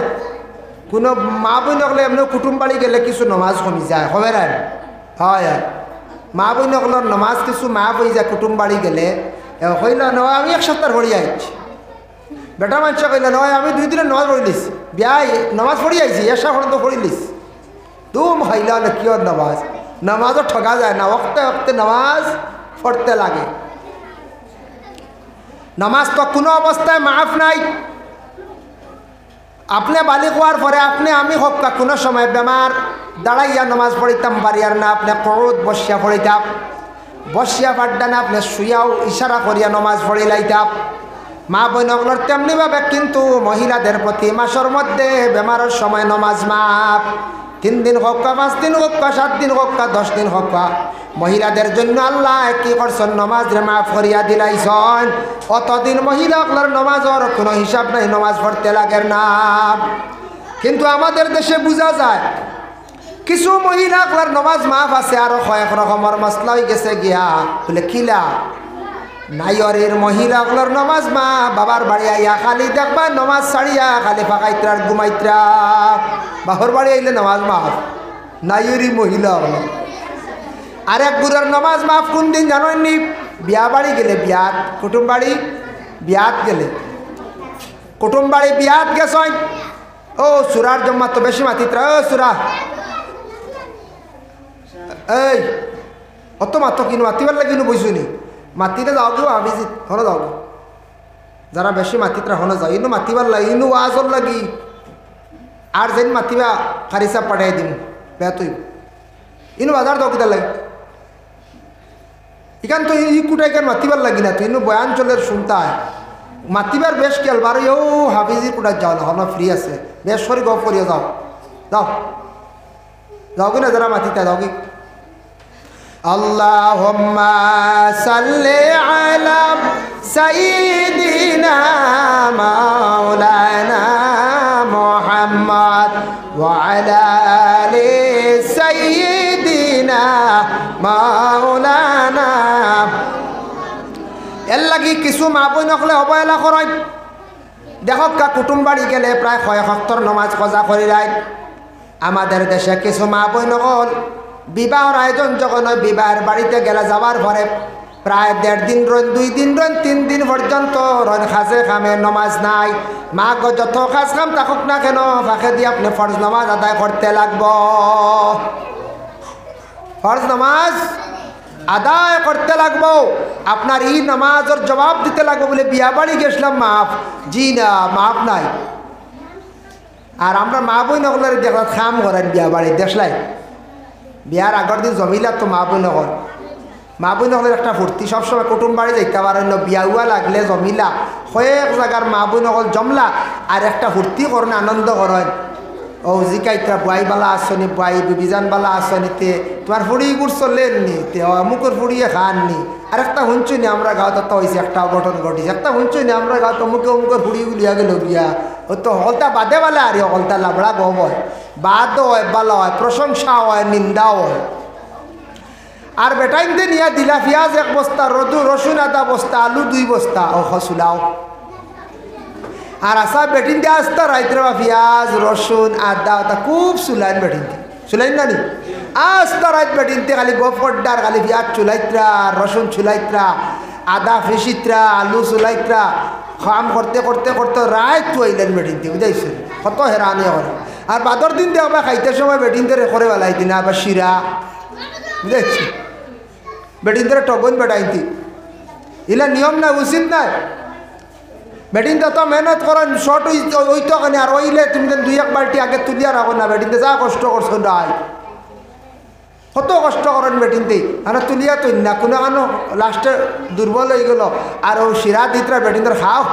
কোনো মা বোন হলে এমনি কুটুম বাড়ি গেলে কিছু নমাজ কমি যায়, হবে না? হয়, মা বোন হলের নমাজ কিছু মা বই যায় কুটুম বাড়ি গেলে। কইলা নয় আমি 1 সপ্তাহ পড়ি আইছি। বেটা মানুষ কইলা নয় আমি 2 দিনের নমাজ পড়ি লিছি, বিয়াই নমাজ পড়ি আইছি, এসা পর্যন্ত পড়ি লিছি। তুম খাইলা না কিওর নমাজ? নমাজও ঠকা যায় না, ওক্তে ওক্তে নমাজ পড়তে লাগে। নমাজ তো কোনো অবস্থায় মাফ নাই। আপনি বালিক হওয়ার পরে আপনি আমি হক্কা কোনো সময় বেমার দাঁড়াইয়া নমাজ পড়িতাম পারি আর না, আপনি কৌদ বসিয়া পড়িতাম, বসিয়া পাড্ডা না আপনি শুয়াও ইশারা করিয়া নমাজ পড়ি লাইতাম। মা বোনগুলোর তেমনিভাবে কিন্তু মহিলাদের প্রতি মাসের মধ্যে বেমারের সময় নমাজ মাপ। 3 দিন হোক, 5 দিন হোক, 7 দিন হোক, 10 দিন হোক, মহিলাদের জন্য আল্লাহ কি করছেন? নমাজ রে মাফ করিয়া দিলাইছেন। অতদিন মহিলাগুলোর নমাজের কোনো হিসাব নাই, নমাজ পড়তে লাগে না। কিন্তু আমাদের দেশে বোঝা যায় কিছু মহিলাগুলোর নমাজ মাফ আছে, আরো কয়েক রকমের মশলা হয়ে গেছে গিয়া বলে কিলা নাইয়ের মহিলাগুলোর নমাজ মা বাবার বাড়ি আইয়া খালি দেখবা নমাজ ছাড়িয়া খালি ফাঁকাইত্রা আর ঘুমাইত্রা। বাবার বাড়ি আইলে নমাজ মাফ নাইয়েরই মহিলা হলো। আরেক গুড়ের নমাজ মাফ কোন দিন জানেননি? বিয়া বাড়ি গেলে বিয়াত কুটুম বাড়ি বিয়াত গেলে কুটুম বাড়ি বিয়াত গেছই ও সুরার জম্মা তো বেশি মাতিত্রা ও সুরা এই অত মাত্র কিনু মাতিবার লাগিনু বইসুনি মাতিতে যাও কেউ আবিজি হনো যাও যারা বেশি মাতিত্রা হনো যাও ইনু মাতিবার লাগি ইনু আজর লাগি আর যেন মাতিবা ফারিসা পাঠাই দিন বেয়া তুই ইনু বাজার দাও কিতার লাগে ইখান তো ই কুটাই কেন মাতিবার লাগি না তুই ইনু বয়াঞ্চলের শুনতা মাতিবার বেশ কেল বারো ও হাফিজির কুটার যাও না হলো ফ্রি আছে বেশ সরি গপ করিয়া যাও যাও যাও কি না যারা মাতিতে যাও কি আল্লাহুম্মা সাল্লি আলা সাইয়্যিদিনা মাওলানা মুহাম্মদ ওয়া আলা আলি সাইয়্যিদিনা মাওলানা এর লাগি কিছু মা বই নকলে অবহেলা করেন দেখক কা কুটুম বাড়ি গেলে প্রায় ৬ নমাজ কজা করি যায় আমাদের দেশে কিছু মা বই নকল বিবাহর আয়োজন যখন হয় বিবাহের বাড়িতে গেলে যাবার পরে প্রায় ১.৫ দিন রন ২ দিন রন ৩ দিন পর্যন্ত রন খাসে খামে নমাজ নাই মা গো যত খাস খাম থাকুক না কেন ফাঁকে দিয়ে আপনি ফরজ নামাজ আদায় করতে লাগব ফরজ নামাজ আদায় করতে লাগবো আপনার এই নামাজের জবাব দিতে লাগবো বলে বিয়া বাড়ি গেছিলাম মাফ জি না মাফ নাই আর আমরা মা বই নকলের দেখা খাম করেন বিয়া বাড়ি দেখলাই বিয়ার আগের দিন জমিলা তো মা বই নকল মা বই নকলের একটা ফুর্তি সবসময় কুটুম বাড়ি যাইতে পারেন বিয়া উয়া লাগলে জমিলা কয়েক জায়গার মা বই নকল জমলা আর একটা ফুর্তি করেন আনন্দ করেন ও জিকাইতা বালা আসনি বাই বিবিজানবালা আসনিতে তোমার ফুড়ি গুড় চললেন নি তে অমুকের ফুড়িয়ে খাননি আর একটা শুনছুই নি আমরা গাঁত তো হয়েছে একটা অঘটন ঘটিছে একটা শুনছুই নি আমরা গাঁত অমুকের ফুড়ি গুলিয়া গেল গিয়া ও তো হলতা বাদে বালা আর হলতা লাবড়া গম হয় বাদ হয় বালা হয় প্রশংসা হয় নিন্দাও হয় আর বেটাইনতে নিয়ে দিলা পিঁয়াজ 1 বস্তা রসুন আধা বস্তা আলু 2 বস্তা ও খসুলাও আর আসা বেটিন দিয়ে আসতা রাইত্রে বা পিঁয়াজ রসুন আদা ওটা খুব সুলাইন বেটিন সুলাইন না নি আস্তা রাইত বেটিনতে খালি গোপড্ডার খালি পিঁয়াজ চুলাইত্রা রসুন চুলাইত্রা আদা ফেসিত্রা আলু চুলাইত্রা খাম করতে করতে করতে রাইত তুইলেন বেটিনতে বুঝাইছেন কত হেরানি করে আর বাদর দিন দিয়ে আবার খাইতে সময় বেটিনতে করে বেলাই দিন আবার শিরা বুঝাইছি বেটিনতে টগন বেটাইতি ইলা নিয়ম না উচিত নাই বেটিনতে তো মেহনত করেন শর্ট ওইতো কেন আর ওইলে তুমি 2-1 বাল্টি আগে তুলিয়া রাখো না বেটিনতে যা কষ্ট করছো নাই কত কষ্ট করেন বেটিনতে আর তুলিয়া তুই না কোনো কানো লাস্টে দুর্বল হয়ে গেল আর ও শিরা দিতরা বেটিনদের খাও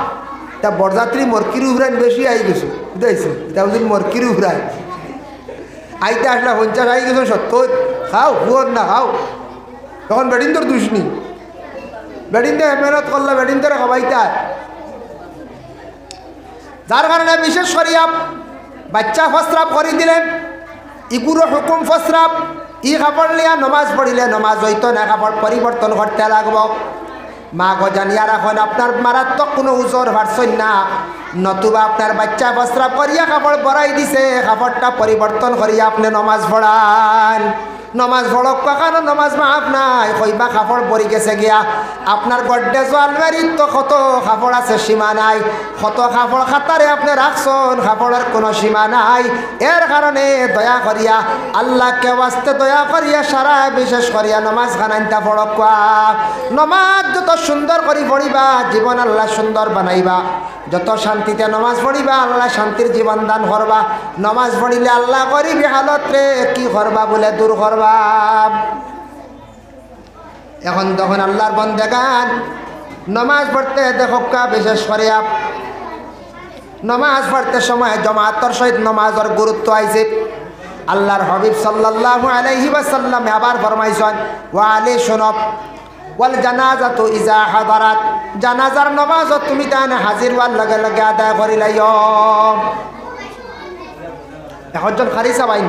তা বরযাত্রী মরকির উভরাইন বেশি আই গেছো বুঝাইছে এটা বুঝলি মরকির উভরাই আইতে আসলে 50 আই গেছো 70 খাও হুয়ার না খাও তখন বেটিনদের দুষ্নি বেটিনতে মেহনত করলে বেটিনদের খাবাইতে যার কারণে বিশেষ করিয়া বাচ্চা ফসরাপ করে দিলেন ইগুরো হুকুম ফসরাপ ই কাপড় লিয়া নমাজ পড়িলে নমাজ হইতো না কাপড় পরিবর্তন করতে লাগব মা গো জানিয়া রাখুন আপনার মারাত্মক কোনো উজোর ভারছেন না নতুবা আপনার বাচ্চা ফসরাপ করিয়া কাপড় বড়াই দিছে কাপড়টা পরিবর্তন করিয়া আপনি নমাজ পড়ান নমাজ পড়ক কারণ নমাজ মাফ নাই কইবা কাপড় পরি গেছে গিয়া আপনার গড্ডেজ আলমারিত তো কত কাপড় আছে সীমা নাই কত কাপড় খাতারে আপনি রাখছেন কাপড়ের কোনো সীমা নাই এর কারণে দয়া করিয়া আল্লাহকে ওয়াস্তে দয়া করিয়া সারা বিশেষ করিয়া নমাজ খানাইতা পড়ক নমাজ যত সুন্দর করে পড়িবা জীবন আল্লাহ সুন্দর বানাইবা যত শান্তিতে নমাজ পড়িবা আল্লাহ শান্তির জীবন দান করবা নমাজ পড়িলে আল্লাহ করিবি হালত রে কি করবা বলে দূর করবা এখন তখন আল্লাহর বান্দাগান নমাজ পড়তে দেখোকা বিশেষ করে নমাজ পড়তে সময় জামাতের সহিত নমাজের গুরুত্ব আইছে আল্লাহর হাবিব সাল্লাল্লাহু আলাইহি ওয়াসাল্লাম আবার ফরমাইছেন ওয়া আলী শুনব ওয়াল জানাজাতু ইজা হাদারাত জানাজার নামাজ তুমি তানে হাজির হওয়ার লগে লগে আদায় করিলাইও একজন কারি সাহেব আইন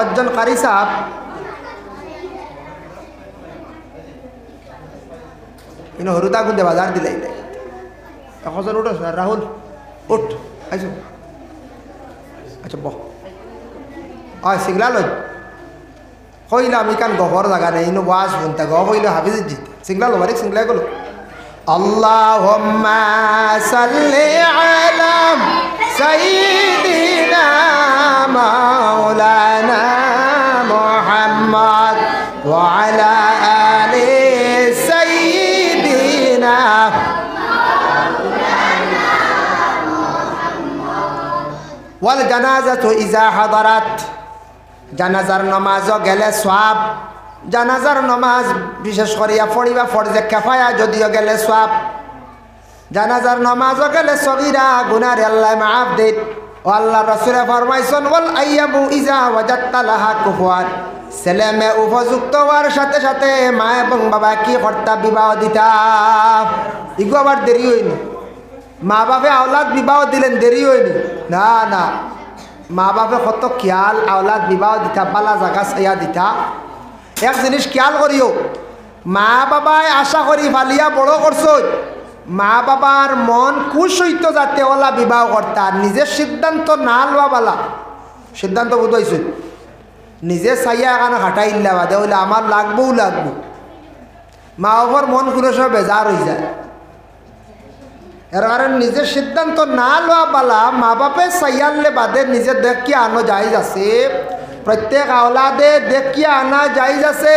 একজন কারি সাহেব ইনো হরুতা গুন্দে বাজার দিলাই একজন উঠো রাহুল উঠ আইসো আচ্ছা বহ আয় সিগলা লই কইলাম ইকান গহর জায়গা নেই ইনো ওয়াজ শুনতে গহ কইলে হাফিজ জিত সিংলা লো বারিক সিংলা গেলো আল্লাহুম্মা সাল্লি আলা সাইয়্যিদিনা মাওলানা মুহাম্মদ ওয়া আলা আলি সাইয়্যিদিনা ওয়াল জানাজাতু ইযা হাদারাত জানাজার নামাজও গেলে সওয়াব জানাজার নামাজ বিশেষ করিয়া পড়িবা ফরজে কিফায়া যদিও গেলে সওয়াব জানাজার নামাজও গেলে সগীরা গুনাহ আল্লাহ মাফ দেন ও আল্লাহ রাসূল ফরমাইছেন ওয়াল আইয়াবু ইযা ওয়াজাদতা লাহা কুফুয়ান ছেলে মেয়ে উপযুক্ত হওয়ার সাথে সাথে মা এবং বাবা কি কর্তা বিবাহ দিতা ইগো আবার দেরি হয়নি মা বাপে আওলাদ বিবাহ দিলেন দেরি হয়নি না না মা বাপে কত খেয়াল আওলাদ বিবাহ দিতা বালা জাগা ছায়া দিতা এক জিনিস খেয়াল করিও মা বাবায় আশা করি ফালিয়া বড় করছ মা বাবার মন খুশ হইতো যাতে ওলা বিবাহ কর্তা নিজের সিদ্ধান্ত না লওয়া বালা সিদ্ধান্ত বুঝাইছে নিজে ছাইয়া এখানে হাঁটাইল্লা বাদে হইলে আমার লাগবও লাগবো মা বাবার মন খুলে সব বেজার হয়ে যায় এর কারণে নিজের সিদ্ধান্ত না লওয়া বালা মা বাপে চাইয়ালে বাদে নিজে দেখিয়া আনো যাইজ আছে প্রত্যেক আওলাদে দেখিয়া আনা যাইজ আছে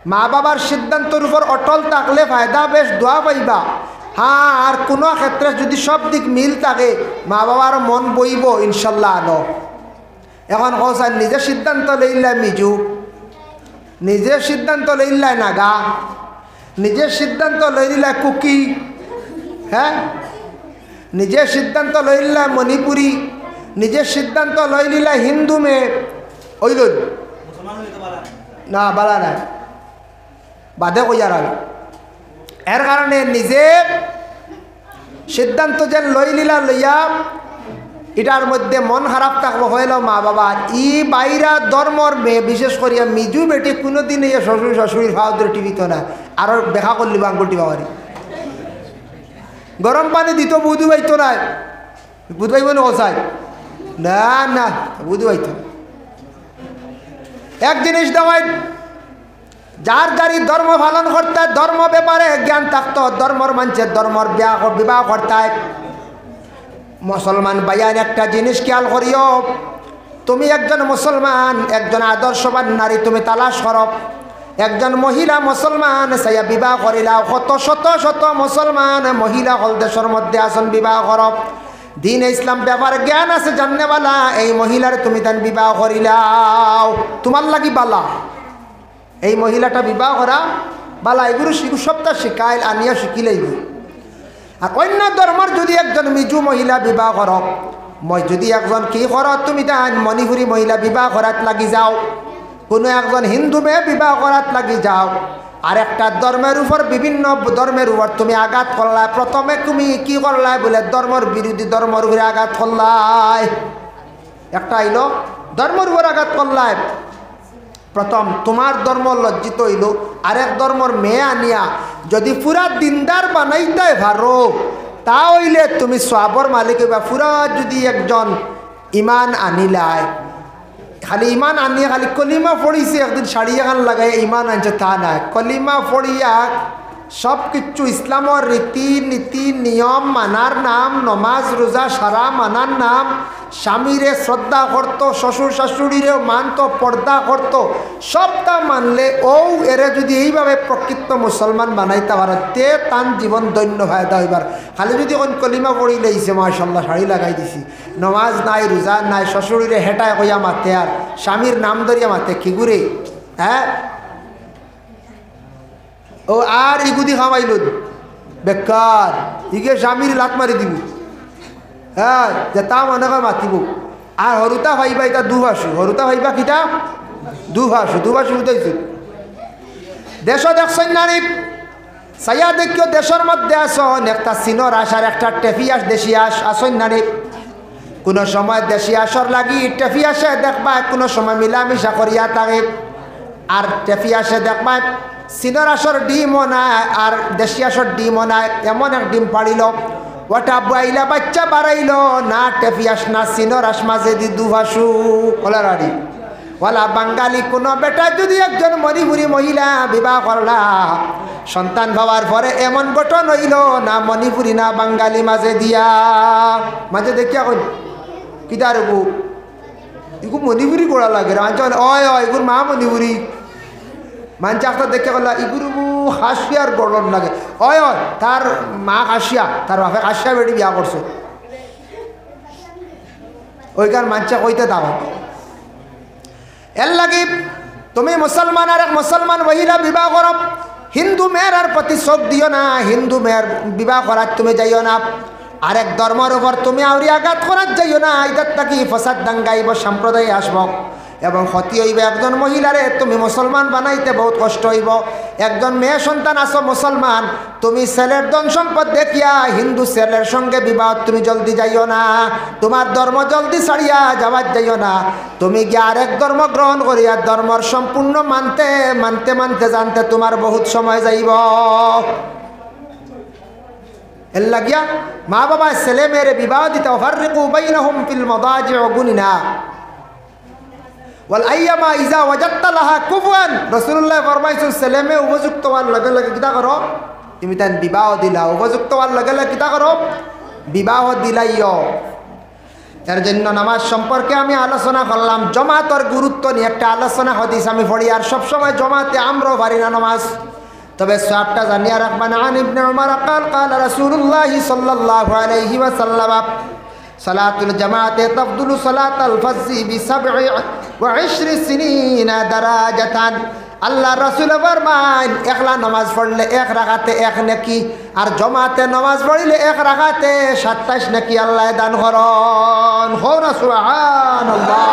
মা বাবার সিদ্ধান্তের উপর অটল থাকলে ফায়দা বেশ দোয়া পাইবা হ্যাঁ আর কোনো ক্ষেত্রে যদি সব দিক মিল থাকে মা বাবার মন বইব ইনশাল্লাহ আনো এখন কৌশল নিজের সিদ্ধান্ত লইলাই মিজু নিজের সিদ্ধান্ত লইলাই নাগা নিজের সিদ্ধান্ত লইলাই কুকি হ্যাঁ নিজের সিদ্ধান্ত লইলা মণিপুরি নিজের সিদ্ধান্ত লইলা হিন্দু মেয়ে ওইল না বালা নাই বাদে কইয়ার আমি এর কারণে নিজে সিদ্ধান্ত যেন লইলা লইয়া এটার মধ্যে মন খারাপ থাকবো হইল মা বাবা ই বাইরা ধর্মর মেয়ে বিশেষ করিয়া মিজু বেটি কোনোদিন এই শ্বশুর শ্বশুরির ভাও ধরে টিভিত না আরো দেখা করলি আঙ্গুল টিপা পারি গরম পানি দিত বুধু পাইতো না বুধ পাইব না ওসাই না না বুধু পাইত এক জিনিস দেওয়াই যার যারি ধর্ম পালন করতে ধর্ম ব্যাপারে জ্ঞান থাকতো ধর্মর মানুষের ধর্মর বিবাহ করতে মুসলমান ভাইয়ান একটা জিনিস খেয়াল করিও তুমি একজন মুসলমান একজন আদর্শবান নারী তুমি তালাশ করো একজন মহিলা মুসলমান সাইয়া বিবাহ করিলাও কত শত শত মুসলমান মহিলা হল দেশের মধ্যে আসন বিবাহ করো দিন ইসলাম ব্যাপারে জ্ঞান আছে জাননেওয়ালা এই মহিলার তুমি তান বিবাহ করিলাও তোমার লাগি বালা এই মহিলাটা বিবাহ করা বালা এগুলো সপ্তাহ শিখাইল আনিয়া শিখিলেইব আর অন্য ধর্মের যদি একজন মিজু মহিলা বিবাহ করো মই যদি একজন কি করো তুমি তান মণিপুরী মহিলা বিবাহ করাত লাগি যাও কোনো একজন হিন্দু মেয়ে বিবাহ করাত লাগি যাও আর একটা ধর্মের উপর বিভিন্ন ধর্মের উপর তুমি আঘাত করলাই প্রথমে তুমি কি করলাই বলে ধর্মের বিরোধী ধর্মের উপরে আঘাত করলাই একটা আইল ধর্মের উপর আঘাত করলাই প্রথম তোমার ধর্ম লজ্জিত হইল আরেক ধর্মের মেয়ে আনিয়া যদি পুরা দিনদার বানাইতে পারো তা হইলে তুমি সওয়াবের মালিক হইবা পুরা যদি একজন ইমান আনিলায় খালি ইমান আনিয়া খালি কলিমা পড়িছে একদিন শাড়ি এখান লাগাই ইমান আনছে তা নাই কলিমা পড়িয়া সব কিছু ইসলামের রীতি নীতি নিয়ম মানার নাম নমাজ রোজা সারা মানার নাম স্বামীরে শ্রদ্ধা করত শ্বশুর শাশুড়িরেও মানত পর্দা করত সবটা মানলে ও এরে যদি এইভাবে প্রকৃত মুসলমান বানাইতে পারে তে তান জীবন দৈন্য ফায়দা হইবার খালি যদি কোন কলিমা পড়ি লইছে মাশাল্লাহ শাড়ি লাগাই দিছি নমাজ নাই রোজা নাই শ্বশুরিরে হেঁটায় কইয়া মাতে আর স্বামীর নাম ধরিয়া মাতে খিগুরে হ্যাঁ ও আর ইগুদি খামাইল বেকার ইগে স্বামীর লাত মারি দিব হ্যাঁ যে তা মনে হয় মাতিব আর হরুতা ভাইবা এটা দুভাষু হরুতা ভাইবা কিটা দুভাষু বুঝাইছো দেশ দেখছেন নারী সাইয়া দেখিও দেশের মধ্যে আসন একটা চিনর আস আর একটা টেফিয়াস দেশি আসন নারী কোনো সময় দেশি আসর লাগি টেফিয়াসে দেখবা কোনো সময় মিলামিশা করিয়া থাকে আর টেফিয়াসে দেখবা চিনর আসর ডিমও নাই আর দেশি আসর ডিমও নাই এমন এক ডিম পাড়িল ওটা বাইলা বাচ্চা বাড়াইল না টেফিয়াস না চিনর আস মাঝে দি দুভাষু কলারাড়ি ওয়ালা বাঙালি কোনো বেটা যদি একজন মণিপুরী মহিলা বিবাহ করলা, সন্তান পাওয়ার পরে এমন গঠন হইল না মণিপুরী না বাঙালি মাঝে দিয়া মাঝে দেখিয়া কই কিতার গু ইগু মণিপুরি করা লাগে মাঞ্চল অয় অয় ইগুর মা মণিপুরি মাঞ্চা একটা দেখে বললা ইগুর হাসিয়ার গড়ন লাগে অয় অয় তার মা হাসিয়া তার বাপে হাসিয়া বেটি বিয়া করছো ওইখান মাঞ্চা কইতে দাও এর লাগি তুমি মুসলমান আর এক মুসলমান মহিলা বিবাহ করো, হিন্দু মেয়ের আর প্রতি চোখ দিও না, হিন্দু মেয়ের বিবাহ করার তুমি যাইও না, আরেক ধর্মের উপর তুমি আউরি আঘাত করার যাইও না, এটার থাকি ফসাদ দাঙ্গাইব সম্প্রদায় আসব এবং ক্ষতি হইবে। একজন মহিলারে তুমি মুসলমান বানাইতে বহুত কষ্ট হইব। একজন মেয়ে সন্তান আসো মুসলমান, তুমি ছেলের ধন সম্পদ দেখিয়া হিন্দু ছেলের সঙ্গে বিবাহ তুমি জলদি যাইও না, তোমার ধর্ম জলদি ছাড়িয়া যাবার যাইও না, তুমি গিয়ে আরেক ধর্ম গ্রহণ করিয়া ধর্মর সম্পূর্ণ মানতে মানতে মানতে জানতে তোমার বহুত সময় যাইব। এর লাগিয়া মা বাবা ছেলে মেয়েরে বিবাহ দিতে ফাররিকু বাইনাহুম ফিল মাদাজি গুনিনা ওয়াল আইয়ামা ইজা ওয়াজাদতা লাহা কুফুয়ান। রাসূলুল্লাহ ফরমাইছেন ছেলে মেয়ে উপযুক্ত হওয়ার লগে লগে কিতা করো, তুমি তান বিবাহ দিলা, উপযুক্ত হওয়ার লগে লগে কিতা করো, বিবাহ দিলাইও। এর জন্য নামাজ সম্পর্কে আমি আলোচনা করলাম, জমাতের গুরুত্ব নিয়ে একটা আলোচনা হাদিস আমি পড়ি। আর সবসময় জমাতে আমরাও পারি না নামাজ, তবে সবটা জানিয়া রাখবেন। আন ইবনে উমর قال قال رسول الله صلى الله عليه وسلم সালাতুল জামাতে তাফদুলু সালাতাল ফজরি বি27 সিনিনা দারাজাতান। আল্লাহ রাসূল ফরমান একলা নামাজ পড়লে এক রাকাতে এক নেকি, আর জমাতে নামাজ পড়লে এক রাকাতে 27 নেকি আল্লাহ দান করন। হো না সুবহানাল্লাহ।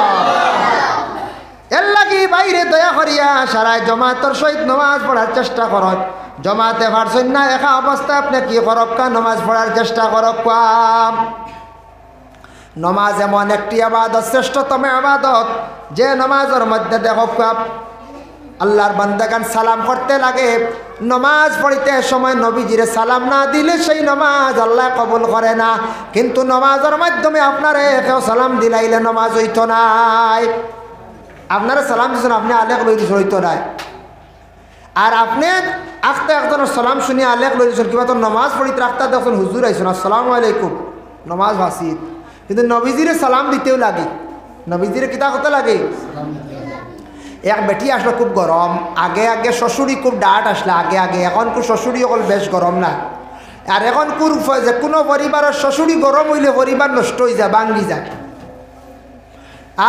এর লাগি বাইরে দয়া করিয়া সারায় জমাতের সহিত নামাজ পড়ার চেষ্টা করত। জমাতে পারছেন না একা অবস্থায় আপনি কি করক, নামাজ পড়ার চেষ্টা করক। নমাজ এমন একটি ইবাদত, শ্রেষ্ঠতম ইবাদত, যে নমাজের মধ্যে দেখো আল্লাহর বান্দাগান সালাম করতে লাগে। নমাজ পড়িতে সময় নবীজিরে সালাম না দিলে সেই নমাজ আল্লাহ কবুল করে না। কিন্তু নমাজের মাধ্যমে আপনারে কেউ সালাম দিলাইলে নমাজ হইতো নাই। আপনারা সালাম দিচ্ছেন, আপনি আলেখ লই দিচ্ছেন, হইতো নাই। আর আপনি আখতে একজনের সালাম শুনি আলেখ লই দিচ্ছেন, কিবা তো নমাজ পড়িতে রাখতে দেখছেন হুজুর আইসুন আসসালামু আলাইকুম, নমাজ ভাসিদ। কিন্তু নবীজিরে সালাম দিতেও লাগে, নবীজিরে কিতা করতে লাগে। এক বেটি আসলো খুব গরম, আগে আগে শ্বশুরি খুব ডাট আসলে আগে আগে, এখন খুব শ্বশুরি অকল বেশ গরম না। আর এখন কোন যে কোনো পরিবারের শ্বশুরি গরম হইলে পরিবার নষ্ট হয়ে যায়, ভাঙ্গি যায়।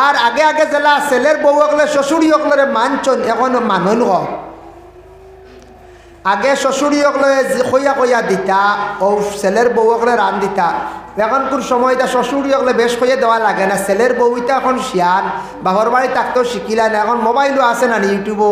আর আগে আগে জেলা ছেলের বউ অকলে শ্বশুরি অকলরে মানছন, এখন মানুন হ। আগে শ্বশুরি অকলে কইয়া কইয়া দিতা, ও ছেলের বউ অকলে রান দিতা। এখন কোন সময়টা শ্বশুরি অকলে বেশ কইয়া দেওয়া লাগে না, ছেলের বউটা এখন শিয়ান, বাহর বাড়ি থাকতেও শিখিলা না। এখন মোবাইলও আছে না, ইউটিউবও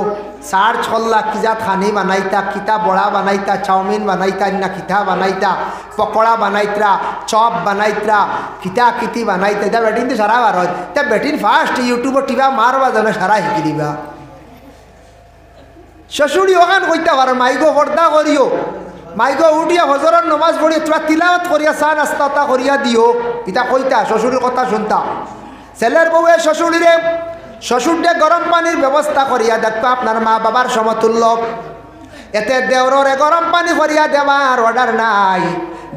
সার্চ করলা কিজা খানি বানাইতা, কিতা বড়া বানাইতা, চাউমিন বানাইতা না কিতা বানাইতা, পকোড়া বানাইতরা, চপ বানাইতরা, কিতা কিতি বানাইতা। এটা বেটিন তো সারা বার হয়, তা বেটিন ফার্স্ট ইউটিউবও টিবা মারবা যেন সারা শিখি দিবা। শ্বশুরি ওখান কইতে পারো মাইগো পর্দা করিও, মাইগো উঠিয়া হজরের নমাজ পড়িয়া তোরা তিলাওয়াত করিয়া চা নাস্তা করিয়া দিও, ইটা কইতা শ্বশুরের কথা শুনতা। ছেলের বউয়ে শ্বশুরিরে শ্বশুরকে গরম পানির ব্যবস্থা করিয়া দেখতো আপনার মা বাবার সমতুল্য। এতে দেওরে গরম পানি করিয়া দেওয়ার অর্ডার নাই,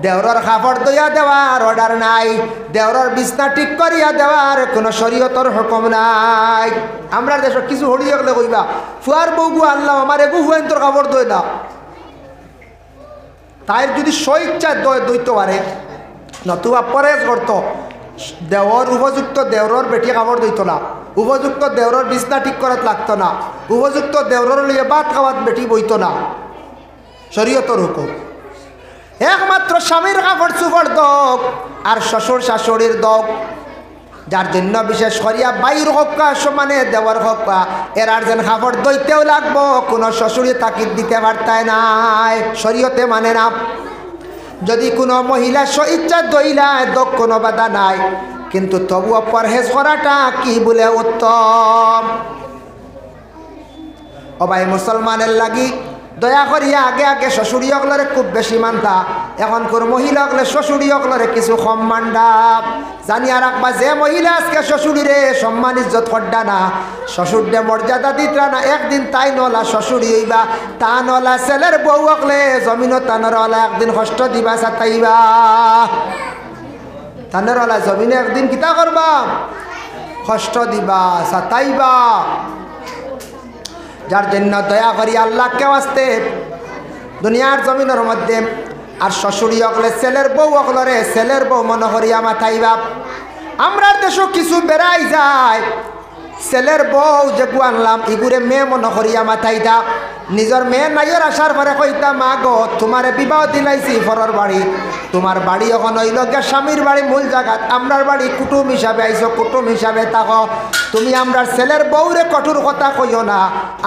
দেওরের কাপড় দইয়া দেওয়ার অর্ডার নাই, দেওরের বিছনা ঠিক করিয়া দেওয়ার কোনো শরীয়তর হুকুম নাই। আমরা দেশ কিছু হরিয়ে গেলে কইবা ফুয়ার বউগু আনলাম আমার এগু হুয়েন তোর কাপড় দই না, তাই যদি স্বইচ্ছা দইতে পারে নতুবা পরেজ করতো। দেওর উপযুক্ত দেওরের বেটি কাপড় দইত না, উপযুক্ত দেওরের বিছনা ঠিক করাত লাগতো না, উপযুক্ত দেওরের লিয়ে ভাত খাওয়াত বেটি বইত না, শরীয়তর হুকুম। একমাত্র স্বামীর কাপড় চুপড় দক আর শ্বশুর শাশুড়ির দক, যার জন্য বিশেষ করিয়া বাইর হকা সমানে দেওয়ার হকা এরার যেন কাপড় দইতেও লাগবো, কোনো শ্বশুরি তাকিদ দিতে পারতায় নাই, শরীয়তে মানে না। যদি কোনো মহিলা স্বইচ্ছা দইলায় দক কোনো বাধা নাই, কিন্তু তবুও পরহেজ করাটা কি বলে উত্তম। ও ভাই মুসলমানের লাগি দয়া করিয়া আগে আগে শ্বশুরি অকলরে খুব বেশি মানতা, এখন কোর মহিলা অকলে শ্বশুরি অকলরে কিছু কম মানডা। জানিয়া রাখবা যে মহিলা আজকে শ্বশুরিরে সম্মান ইজ্জত করডা না, শ্বশুররে মর্যাদা দিতরা না, একদিন তাই নলা শ্বশুরি হইবা, তা নলা ছেলের বউ অকলে জমিনও তানরওয়ালা একদিন কষ্ট দিবা সাতাইবা। তানরওয়ালা জমিনে একদিন কিতা করবা? কষ্ট দিবা সাতাইবা। যার জন্য দয়া করি আল্লাহকে ওয়াস্তে দুনিয়ার জমিনের মধ্যে আর শ্বশুরি অকলে ছেলের বউ অকলরে ছেলের বউ মনে করিয়া মাথাইবা। আমরা দেশও কিছু বেড়াই যায়, ছেলের বউ যে আনলাম ইগুরে মেয়ে মনে করিয়া মাথাইতা। নিজের মেয়ে নাইয়ের আসার পরে কইতা মা গো তোমারে বিবাহ দিলাইছি ফরর বাড়ি, তোমার বাড়ি এখন হইল গিয়া স্বামীর বাড়ি মূল জায়গাত, আমরার বাড়ি কুটুম হিসাবে আইসো, কুটুম হিসাবে থাকো। তুমি আমরার ছেলের বউরে কঠোর কথা কইও না,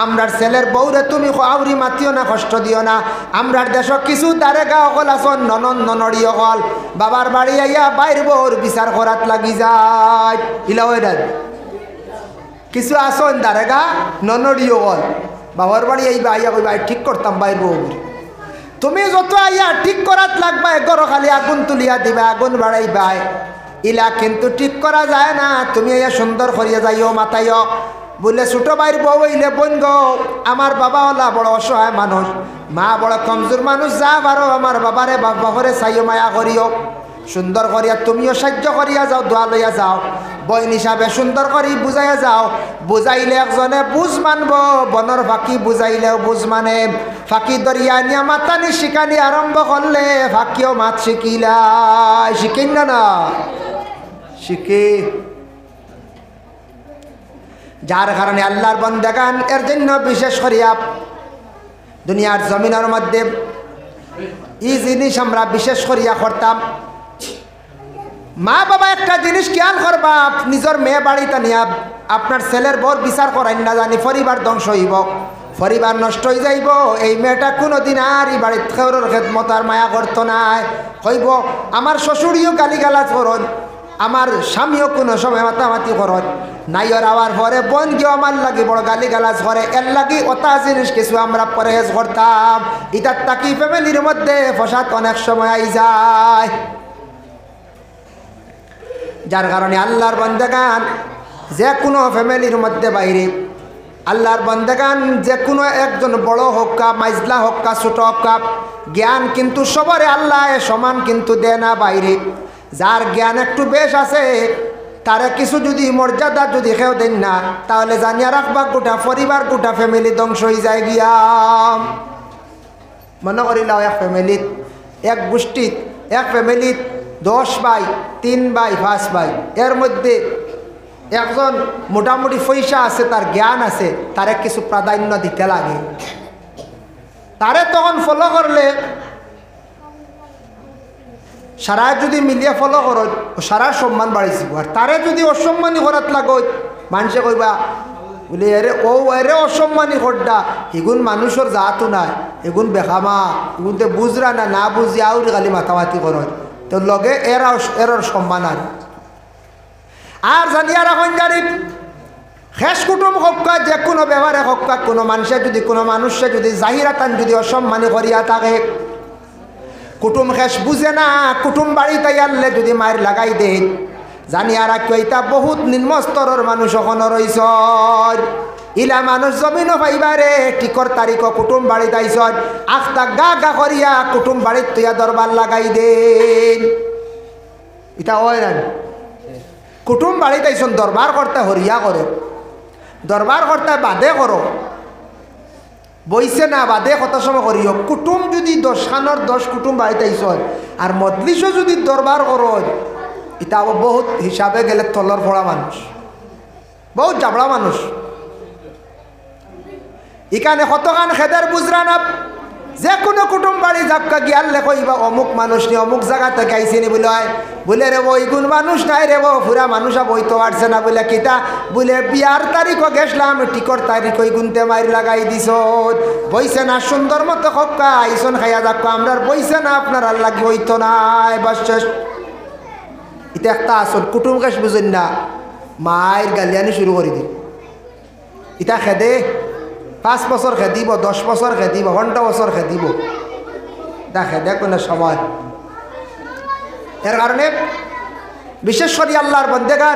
আমরার ছেলের বউরে তুমি আউরি মাতিও না, কষ্ট দিও না। আমরার দেশ কিছু দারেগা অকল আসন ননন ননড়ি অকল বাবার বাড়ি আইয়া বাইর বউর বিচার করাত লাগি যায়। ইলা ওই কিছু আসন দারেগা ননড়ি অকল বাবার বাড়ি আইবা আইয়া কইবা ঠিক করতাম বাইর বউ। তুমি যত আইয়া ঠিক করাত লাগবা এগর খালি আগুন তুলিয়া দিবা, আগুন বাড়াইবা, ইলা কিন্তু ঠিক করা যায় না। তুমি আইয়া সুন্দর করিয়া যাইও মাথাইও বলে ছোট বাইর বউ হইলে বোন গো আমার বাবা ওলা বড় অসহায় মানুষ, মা বড় কমজোর মানুষ, যা পারো আমার বাবারে বাবারে চাইও মায়া করিও, সুন্দর করিয়া তুমিও সাহায্য করিয়া যাও, দোয়া লইয়া যাও, বইন হিসাবে সুন্দর করি বুঝাইয়া যাও। বুঝাইলে একজনে বুঝ মানব, বনর ফাঁকি বুঝাইলেও বুঝ মানে। ফাঁকি দরিয়া নিয়া মাতানি শিকানি আরম্ভ করলে ফাঁকিও মাত শিকিলা, শিখিন না না শিখি। যার কারণে আল্লাহর বন্দেগান এর জন্য বিশেষ করিয়া দুনিয়ার জমিনের মধ্যে এই জিনিস আমরা বিশেষ করিয়া করতাম। মা বাবা একটা জিনিস খেয়াল করবা, নিজের মেয়ে বাড়িতে নিয়া আপনার ছেলের বর বিচার করাই না জানি পরিবার ধ্বংস হইব, পরিবার নষ্ট হয়ে যাইব। এই মেয়েটা কোনোদিন আর এই বাড়ির খেউরের খেদমত আর মায়া করতো না, হইব আমার শ্বশুরিও গালিগালাজ করন, আমার স্বামীও কোনো সময় মাতামাতি করন নাই, ওর আবার পরে বোন গিয়ে আমার লাগি বড় গালিগালাজ করে, এর লাগি ওটা জিনিস কিছু আমরা পরহেজ করতাম। ইটার তাকি ফ্যামিলির মধ্যে ফসাদ অনেক সময় আই যায়। যার কারণে আল্লাহর বন্দেগান যে কোনো ফ্যামিলির মধ্যে বাইরে আল্লাহর বন্দেগান যে কোনো একজন বড় হোক কা মাইজলা হোক কা ছোট হোক কা, জ্ঞান কিন্তু সবারে আল্লাহ সমান কিন্তু দেয় না বাইরে। যার জ্ঞান একটু বেশ আছে তারে কিছু যদি মর্যাদা যদি কেউ দেন না, তাহলে জানিয়া রাখবা গোটা পরিবার গোটা ফ্যামিলি ধ্বংস হয়ে যায় গিয়া। মনে করিলাও এক ফ্যামিলিত এক গোষ্ঠীত এক ফ্যামিলিত 10 ভাই 3 ভাই 5 ভাই, এর মধ্যে একজন মোটামুটি পয়সা আছে, তার জ্ঞান আছে, তারে কিছু প্রাধান্য দিতে লাগে। তারে তখন ফলো করলে সারা যদি মিলিয়ে ফলো করো সারা সম্মান বাড়িছিল, আর তারে যদি অসম্মানী করাত লাগো মানুষে কইবা বলে এরে ও এরে অসম্মানী করডা, এগুন মানুষের জাতও নাই, এগুন বেখামা, এগুন তো বুঝরা না, না বুঝি আউরি খালি মাতামাতি করো, তো লগে এর সম্মান আর জানিয়া রাখুন জানি শেষ কুটুম হকা যে কোনো ব্যবহারে হকা, কোনো মানুষে যদি কোনো মানুষে যদি জাহিরাতান যদি অসম্মানী করিয়া থাকে, কুটুম শেষ বুঝে না, কুটুম বাড়িতে আনলে যদি মায়ের লাগাই দে, জানিয়া রাখি এটা বহুত নিম্ন স্তরের মানুষ এখনো রয়েছ। ইলা মানুষ জমিনও পাইবারে টিকর তারিখ কুটুম বাড়িতে আইস আখতা গা গা করিয়া কুটুম বাড়ির তুইয়া দরবার লাগাই দেন। এটা ওই না কুটুম বাড়িতে আইসন দরবার করতে হরিয়া করো, দরবার করতে বাদে করো, বইছে না বাদে কত সময় করিও। কুটুম যদি 10 খানোর 10 কুটুম বাড়িতে আইস আর মজলিসও যদি দরবার করো, এটা বহুত হিসাবে গেলে তলর পড়া মানুষ, বহুত জাবড়া মানুষ। এখানে কতখান খেদের বুঝরা না, যে কোনো কুটুম বাড়ি যাক্কা গিয়ালে কইবা অমুক মানুষ নি অমুক জায়গা থেকে আইসি নি বলে রে ওই গুণ মানুষ নাই রে পুরা মানুষ বইতে পারছে না বলে কিতা বলে বিয়ার তারিখও গেছলাম টিকর তারিখ ওই গুনতে মারি লাগাই দিস বইছে না সুন্দর মতো হক্কা আইসন খাইয়া যাক্কা আমরা বইছে না আপনার আর লাগি হইতো নাই বাস শেষ। এটা একটা আসল কুটুম কাছ বুঝেন না, মায়ের গালিয়ানি শুরু করে দিন। এটা খেদে 5 বছর খেদিব 10 বছর খেদিব 50 বছর খেদিব দেখো না সময়। এর কারণে বিশেষ করে আল্লাহর বন্দেগান